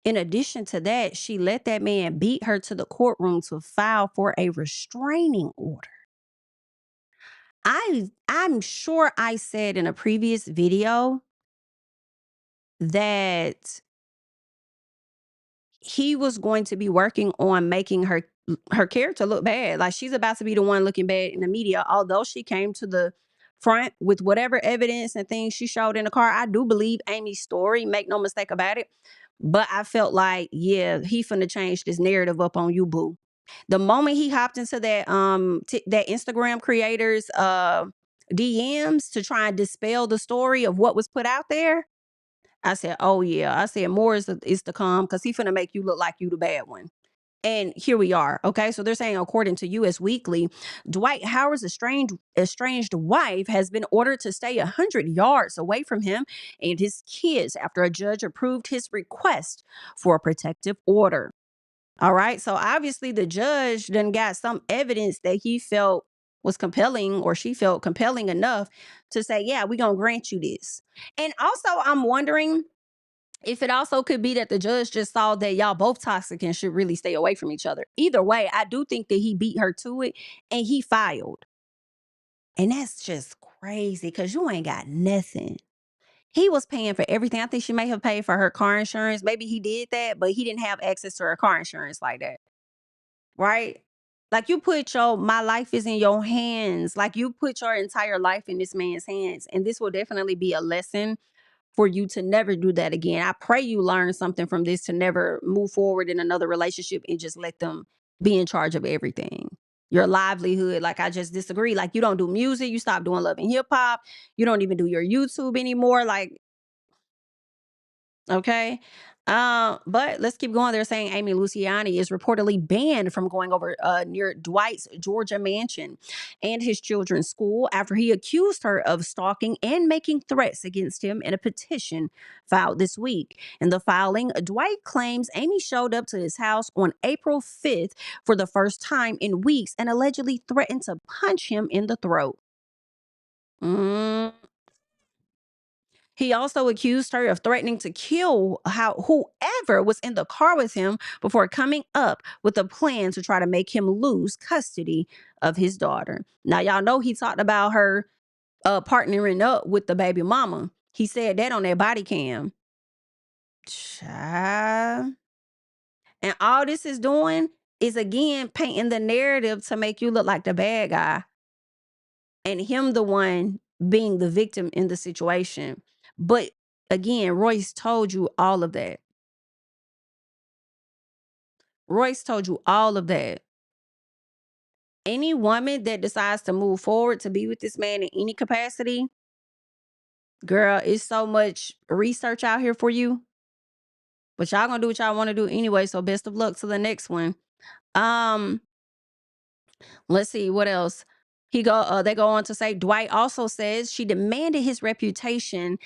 In addition to that, she let that man beat her to the courtroom to file for a restraining order. I'm sure I said in a previous video that he was going to be working on making her character look bad. Like, she's about to be the one looking bad in the media. Although she came to the front with whatever evidence and things she showed in the car, I do believe Amy's story. Make no mistake about it. But I felt like, yeah, he finna change this narrative up on you, boo. The moment he hopped into that that Instagram creator's DMs to try and dispel the story of what was put out there, I said, oh yeah. I said more is to come, because he finna make you look like you the bad one. And here we are. Okay. So they're saying, according to US Weekly, Dwight Howard's estranged wife has been ordered to stay 100 yards away from him and his kids after a judge approved his request for a protective order. All right. So obviously the judge then got some evidence that he felt was compelling, or she felt compelling enough to say, yeah, we're going to grant you this. And also, I'm wondering if it also could be that the judge just saw that y'all both toxic and should really stay away from each other. Either way, I do think that he beat her to it and he filed. And that's just crazy, because you ain't got nothing. He was paying for everything. I think she may have paid for her car insurance. Maybe he did that, but he didn't have access to her car insurance like that. Right? Like, you put my life is in your hands. Like, you put your entire life in this man's hands. And this will definitely be a lesson for you to never do that again. I pray you learn something from this, to never move forward in another relationship and just let them be in charge of everything. Your livelihood. Like, I just disagree. Like, you don't do music. You stop doing Love and Hip Hop. You don't even do your YouTube anymore. Like, okay. But let's keep going. They're saying Amy Luciani is reportedly banned from going over near Dwight's Georgia mansion and his children's school after he accused her of stalking and making threats against him in a petition filed this week. In the filing, Dwight claims Amy showed up to his house on April 5th for the first time in weeks and allegedly threatened to punch him in the throat. He also accused her of threatening to kill whoever was in the car with him before coming up with a plan to try to make him lose custody of his daughter. Now, y'all know he talked about her partnering up with the baby mama. He said that on their body cam. Child. And all this is doing is, again, painting the narrative to make you look like the bad guy and him the one being the victim in the situation. But again, Royce told you all of that. Royce told you all of that. Any woman that decides to move forward to be with this man in any capacity, girl, it's so much research out here for you. But y'all gonna do what y'all want to do anyway. So best of luck to the next one. Um, let's see what else. They go on to say Dwight also says she demanded his reputation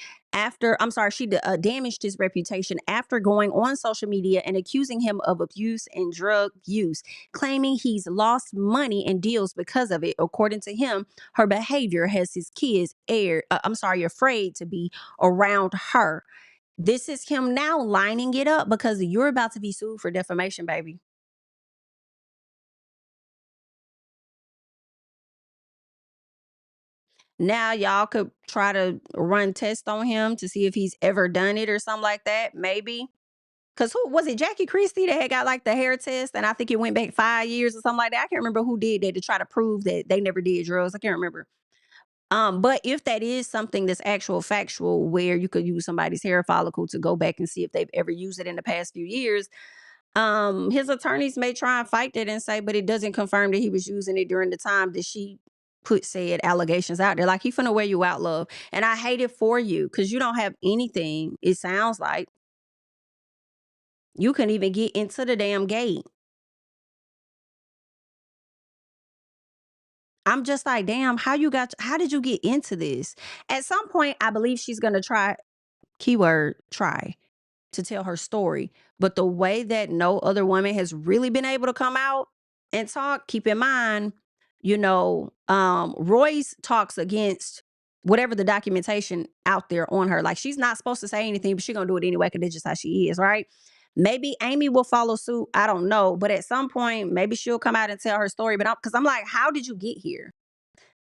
she damaged his reputation after going on social media and accusing him of abuse and drug use, claiming he's lost money and deals because of it. According to him, her behavior has his kids afraid to be around her. This is him now lining it up because you're about to be sued for defamation, baby. Now y'all could try to run tests on him to see if he's ever done it or something like that. Maybe. Cause who was it? Jackie Christie that had got like the hair test, and I think it went back 5 years or something like that. I can't remember who did that to try to prove that they never did drugs. I can't remember. But if that is something that's actual factual, where you could use somebody's hair follicle to go back and see if they've ever used it in the past few years, his attorneys may try and fight that and say, but it doesn't confirm that he was using it during the time that she put said allegations out there. Like, he finna wear you out, love. And I hate it for you because you don't have anything, it sounds like. You couldn't even get into the damn gate. I'm just like, damn, how did you get into this? At some point, I believe she's gonna try, keyword try, to tell her story. But the way that no other woman has really been able to come out and talk, keep in mind, Royce talks against whatever the documentation out there on her. Like, she's not supposed to say anything, but she's gonna do it anyway because that's just how she is, right? Maybe Amy will follow suit. I don't know. But at some point, maybe she'll come out and tell her story. But I'm like, how did you get here?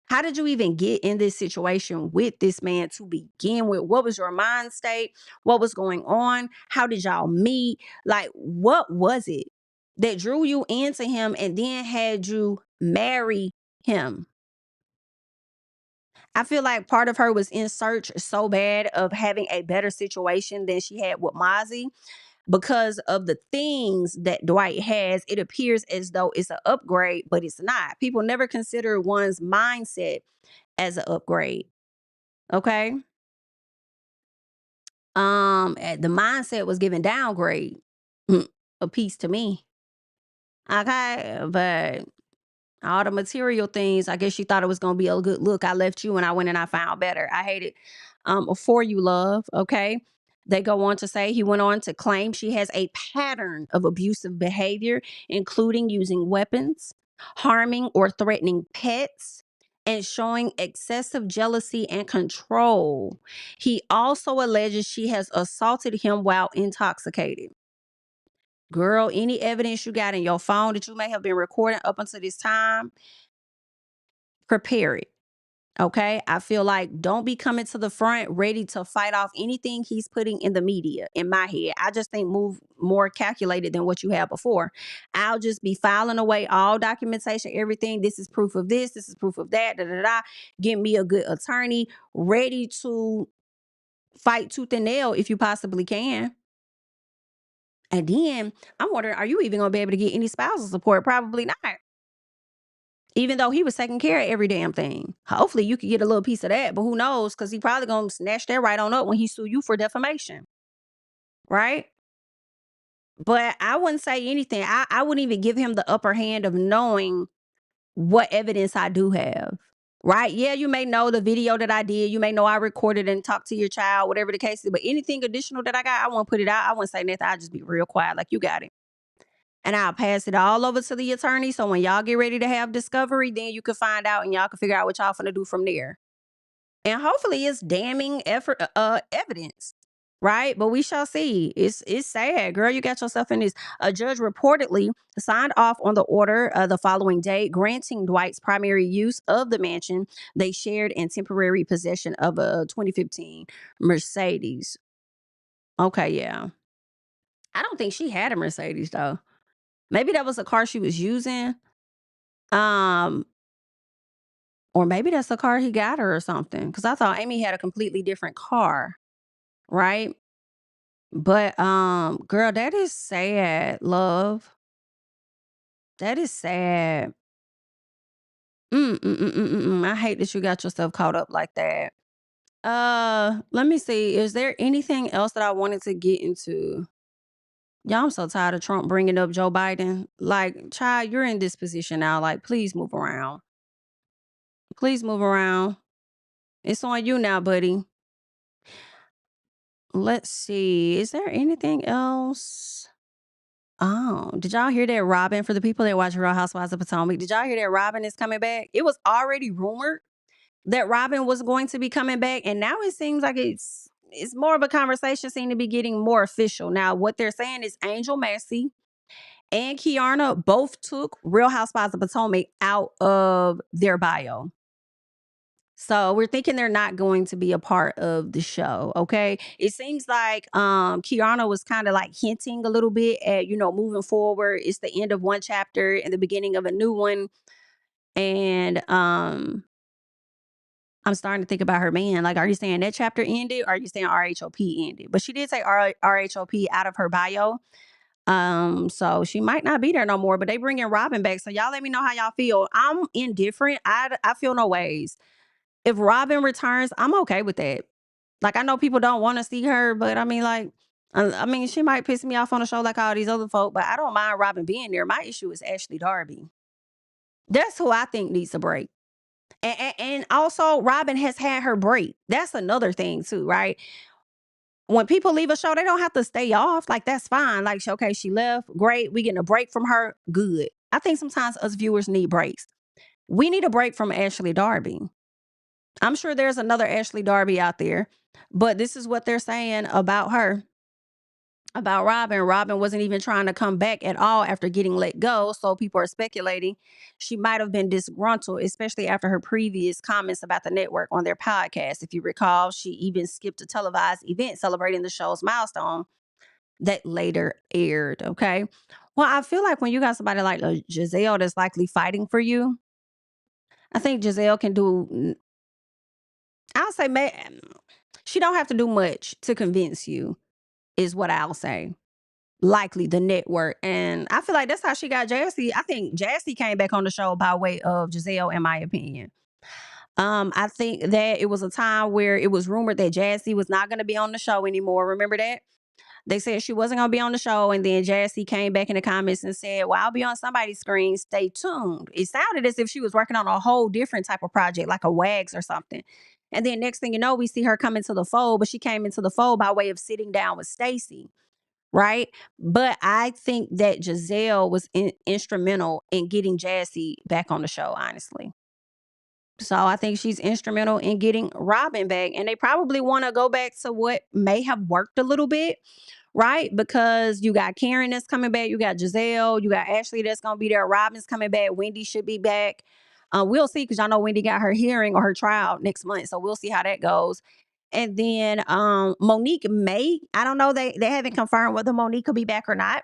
How did you even get in this situation with this man to begin with? What was your mind state? What was going on? How did y'all meet? Like, what was it that drew you into him and then had you marry him? I feel like part of her was in search so bad of having a better situation than she had with Mozzie. Because of the things that Dwight has, it appears as though it's an upgrade, but it's not. People never consider one's mindset as an upgrade. Okay. The mindset was given downgrade. A piece to me. Okay. But all the material things, I guess she thought it was gonna be a good look. I left you and I went and I found better. I hate it. For you, love. Okay. They go on to say he went on to claim she has a pattern of abusive behavior, including using weapons, harming or threatening pets, and showing excessive jealousy and control. He also alleges she has assaulted him while intoxicated. Girl, any evidence you got in your phone that you may have been recording up until this time, prepare it. Okay. I feel like don't be coming to the front ready to fight off anything he's putting in the media. In my head, I just think move more calculated than what you had before. I'll just be filing away all documentation, everything. This is proof of this. This is proof of that. Da, da, da. Get me a good attorney ready to fight tooth and nail if you possibly can. And then I'm wondering, are you even going to be able to get any spousal support? Probably not. Even though he was taking care of every damn thing. Hopefully you could get a little piece of that, but who knows? Because he probably gonna snatch that right on up when he sue you for defamation. Right? But I wouldn't say anything. I wouldn't even give him the upper hand of knowing what evidence I do have. Right? Yeah, you may know the video that I did. You may know I recorded and talked to your child, whatever the case is. But anything additional that I got, I won't put it out. I wouldn't say nothing. I'll just be real quiet like you got it. And I'll pass it all over to the attorney. So when y'all get ready to have discovery, then you can find out and y'all can figure out what y'all finna do from there. And hopefully it's damning evidence. Right? But we shall see. It's sad. Girl, you got yourself in this. A judge reportedly signed off on the order the following day, granting Dwight's primary use of the mansion they shared in temporary possession of a 2015 Mercedes. Okay, yeah. I don't think she had a Mercedes though. Maybe that was a car she was using. Or maybe that's the car he got her or something. Because I thought Amy had a completely different car. Right? But girl, that is sad, love. That is sad. I hate that you got yourself caught up like that. Let me see. Is there anything else that I wanted to get into? Y'all, I'm so tired of Trump bringing up Joe Biden. Like, child, you're in this position now. Like, please move around. Please move around. It's on you now, buddy. Let's see. Is there anything else? Oh, did y'all hear that Robin, for the people that watch Real Housewives of Potomac, did y'all hear that Robin is coming back? It was already rumored that Robin was going to be coming back, and now it seems like it's more of a conversation, seem to be getting more official. Now, what they're saying is Angel Massey and Kiana both took Real Housewives of Potomac out of their bio. So we're thinking they're not going to be a part of the show. Okay. It seems like Kiana was kind of like hinting a little bit at, moving forward. It's the end of one chapter and the beginning of a new one. And I'm starting to think about her man. Like, are you saying that chapter ended? Or are you saying RHOP ended? But she did say RHOP out of her bio. So she might not be there no more, but they bringing Robin back. So y'all let me know how y'all feel. I'm indifferent. I feel no ways. If Robin returns, I'm okay with that. Like, I know people don't want to see her, but I mean, she might piss me off on a show like all these other folk, but I don't mind Robin being there. My issue is Ashley Darby. That's who I think needs a break. And also, Robin has had her break. That's another thing too, right? When people leave a show, they don't have to stay off. Like, that's fine. Like, okay, she left. Great. We getting a break from her. Good. I think sometimes us viewers need breaks. We need a break from Ashley Darby. I'm sure there's another Ashley Darby out there, but this is what they're saying about her. About Robin. Robin wasn't even trying to come back at all after getting let go. So people are speculating she might have been disgruntled, especially after her previous comments about the network on their podcast. If you recall, she even skipped a televised event celebrating the show's milestone that later aired. Okay. Well, I feel like when you got somebody like Giselle that's likely fighting for you, I think Giselle can do, I'll say, she don't have to do much to convince you, is what I'll say. Likely the network. And I feel like that's how she got Jassy. I think Jassy came back on the show by way of Giselle, in my opinion. I think that it was a time where it was rumored that Jassy was not going to be on the show anymore. Remember that? They said she wasn't going to be on the show. And then Jassy came back in the comments and said, well, I'll be on somebody's screen. Stay tuned. It sounded as if she was working on a whole different type of project, like a WAGs or something. And then next thing you know, we see her come into the fold, but she came into the fold by way of sitting down with Stacey. Right. But I think that Giselle was instrumental in getting Jassy back on the show, honestly. So I think she's instrumental in getting Robin back. And they probably want to go back to what may have worked a little bit. Right. Because you got Karen that's coming back. You got Giselle. You got Ashley that's going to be there. Robin's coming back. Wendy should be back. We'll see, because y'all know Wendy got her hearing or her trial next month. So we'll see how that goes. And then Monique may, I don't know, they haven't confirmed whether Monique will be back or not.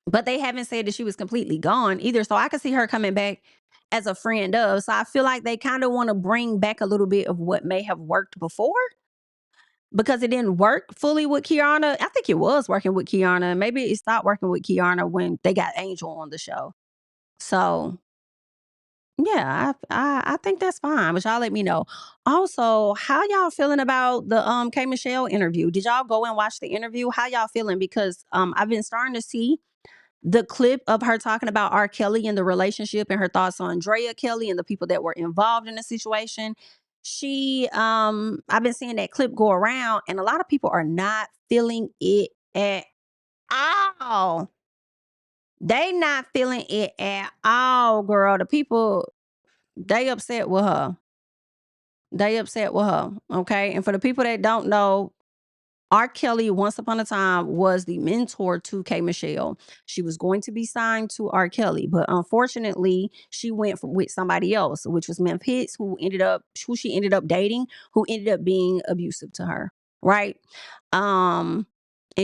But they haven't said that she was completely gone either. So I could see her coming back as a friend of. So I feel like they kind of want to bring back a little bit of what may have worked before. Because it didn't work fully with Kiana. I think it was working with Kiana. Maybe it stopped working with Kiana when they got Angel on the show. So yeah, I think that's fine, but y'all let me know. Also, how y'all feeling about the K Michelle interview? Did y'all go and watch the interview? How y'all feeling? Because I've been starting to see the clip of her talking about R. Kelly and the relationship and her thoughts on Drea Kelly and the people that were involved in the situation. I've been seeing that clip go around, and a lot of people are not feeling it at all. They not feeling it at all, girl. The people, they upset with her. They upset with her. Okay. And for the people that don't know, R. Kelly, once upon a time, was the mentor to K Michelle. She was going to be signed to R. Kelly, but unfortunately, she went with somebody else, which was Mem Pitts, who she ended up dating, who ended up being abusive to her. Right. And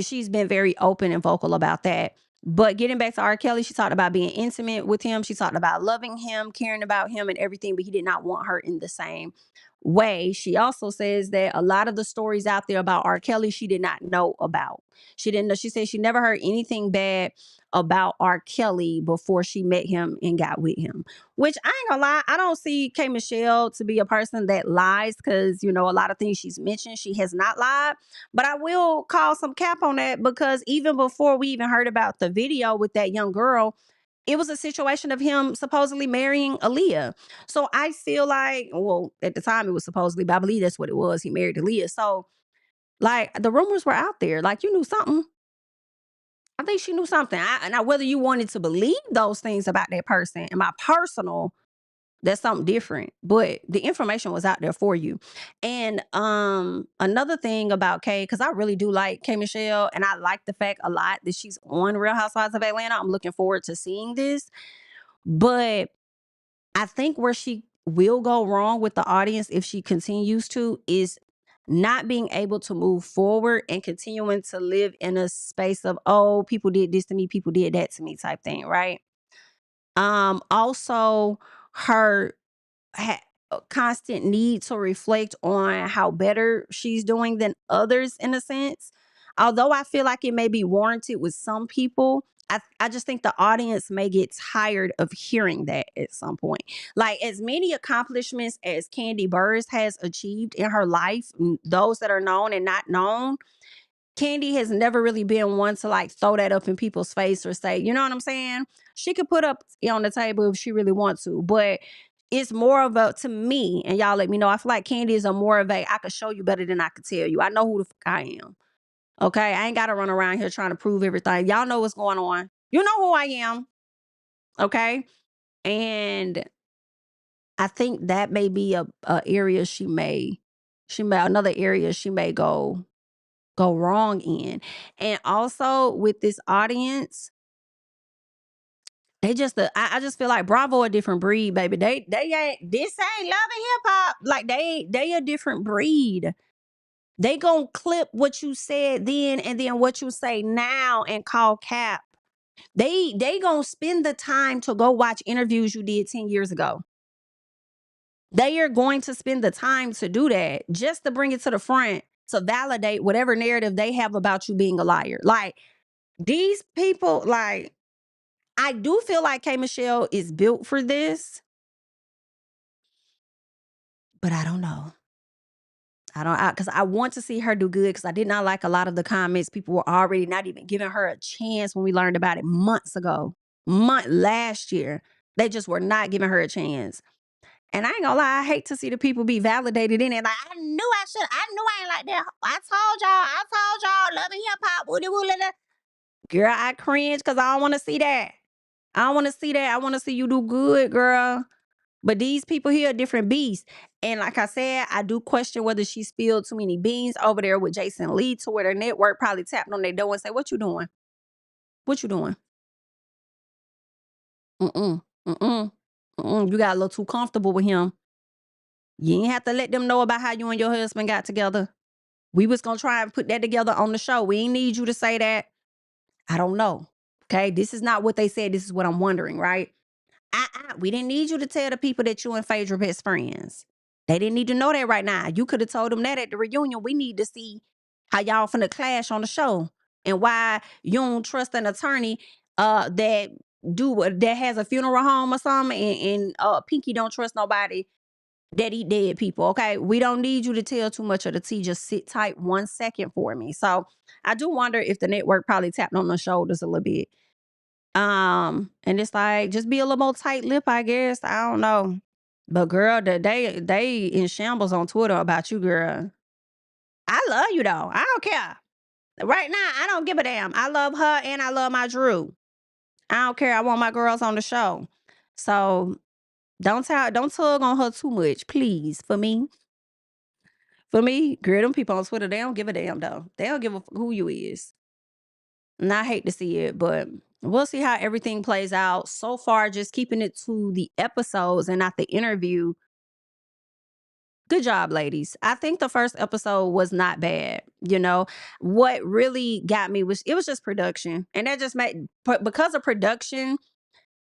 she's been very open and vocal about that. But getting back to R. Kelly, she talked about being intimate with him. She talked about loving him, caring about him and everything, but he did not want her in the same way. She also says that a lot of the stories out there about R. Kelly, she did not know about. She didn't know. She said she never heard anything bad about R. Kelly before she met him and got with him. Which I ain't gonna lie, I don't see K. Michelle to be a person that lies, because, you know, a lot of things she's mentioned, she has not lied. But I will call some cap on that, because even before we even heard about the video with that young girl, it was a situation of him supposedly marrying Aaliyah. So I feel like, well, at the time it was supposedly, but I believe that's what it was. He married Aaliyah. So, like, the rumors were out there. Like, you knew something. I think she knew something. Now, whether you wanted to believe those things about that person, in my personal, that's something different. But the information was out there for you. And another thing about Kay, because I really do like K. Michelle, and I like the fact a lot that she's on Real Housewives of Atlanta. I'm looking forward to seeing this. But I think where she will go wrong with the audience, if she continues to, is not being able to move forward and continuing to live in a space of, oh, people did this to me, people did that to me type thing, right? Also, her constant need to reflect on how better she's doing than others, in a sense. Although I feel like it may be warranted with some people, I just think the audience may get tired of hearing that at some point. Like, as many accomplishments as Kandi Burruss has achieved in her life, those that are known and not known, Kandi has never really been one to like throw that up in people's face or say, you know what I'm saying? She could put up on the table if she really wants to, but it's more of a, to me, and y'all let me know, I feel like Kandi is a more of a, I could show you better than I could tell you. I know who the fuck I am. Okay, I ain't got to run around here trying to prove everything. Y'all know what's going on. You know who I am. Okay, and I think that may be a area she may another area she may go wrong in. And also with this audience, they just I just feel like Bravo a different breed, baby. They ain't, this ain't Love and Hip Hop. Like, they a different breed. They gonna clip what you said then and then what you say now and call cap. They gonna spend the time to go watch interviews you did 10 years ago. They are going to spend the time to do that just to bring it to the front to validate whatever narrative they have about you being a liar. Like, these people, like, I do feel like K. Michelle is built for this, but I don't know. Because I want to see her do good, because I did not like a lot of the comments. People were already not even giving her a chance when we learned about it months ago. Last year. They just were not giving her a chance. And I ain't gonna lie, I hate to see the people be validated in it. Like, I knew I ain't like that. I told y'all, Love and Hip Hop. Girl, I cringe because I don't want to see that. I don't want to see that. I want to see you do good, girl. But these people here are different beasts. And like I said, I do question whether she spilled too many beans over there with Jason Lee, to where their network probably tapped on their door and say, what you doing? What you doing? You got a little too comfortable with him. You ain't have to let them know about how you and your husband got together. We was going to try and put that together on the show. We ain't need you to say that. I don't know. Okay, this is not what they said. This is what I'm wondering, right? We didn't need you to tell the people that you and Phaedra best friends. They didn't need to know that right now. You could have told them that at the reunion. We need to see how y'all finna clash on the show, and why you don't trust an attorney that has a funeral home or something, and Pinky don't trust nobody that eat dead people. Okay, we don't need you to tell too much of the tea. Just sit tight 1 second for me. So I do wonder if the network probably tapped on the shoulders a little bit. And it's like, just be a little more tight lip, I guess. I don't know. But girl, they in shambles on Twitter about you, girl. I love you though. I don't care. Right now, I don't give a damn. I love her and I love my Drew. I don't care. I want my girls on the show. So don't tug on her too much, please. For me, girl, them people on Twitter, they don't give a damn though. They don't give a who you is. And I hate to see it, but we'll see how everything plays out. So far, just keeping it to the episodes and not the interview. Good job, ladies. I think the first episode was not bad. You know, what really got me was, it was just production. And that just made, because of production,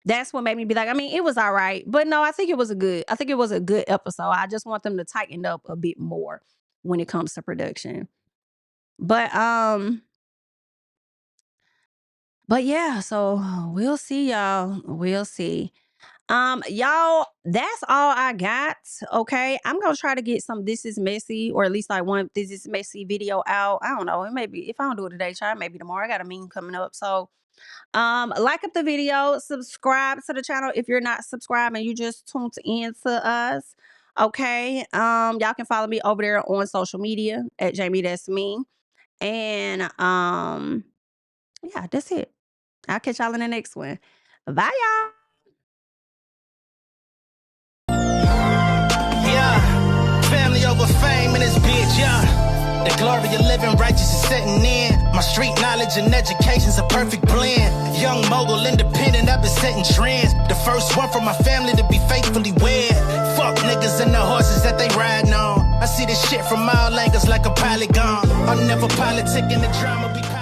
That's what made me be like, I mean, it was all right, but no, I think it was a good episode. I just want them to tighten up a bit more when it comes to production. But yeah, so we'll see, y'all. We'll see. Y'all, that's all I got. Okay. I'm gonna try to get some This Is Messy, or at least like one This Is Messy video out. I don't know. It may be, if I don't do it today, try maybe tomorrow. I got a meme coming up. So like up the video, subscribe to the channel if you're not subscribed and you just tuned in to us. Okay. Y'all can follow me over there on social media at JamiThatsMe. And yeah, that's it. I'll catch y'all in the next one. Bye, y'all. Yeah, family over fame in this bitch, yeah. The glory of living righteous is setting in. My street knowledge and education's a perfect blend. Young mogul, independent, I've been setting trends. The first one from my family to be faithfully wed. Fuck niggas and the horses that they riding on. I see this shit from all angles like a polygon. I'm never politicking the drama because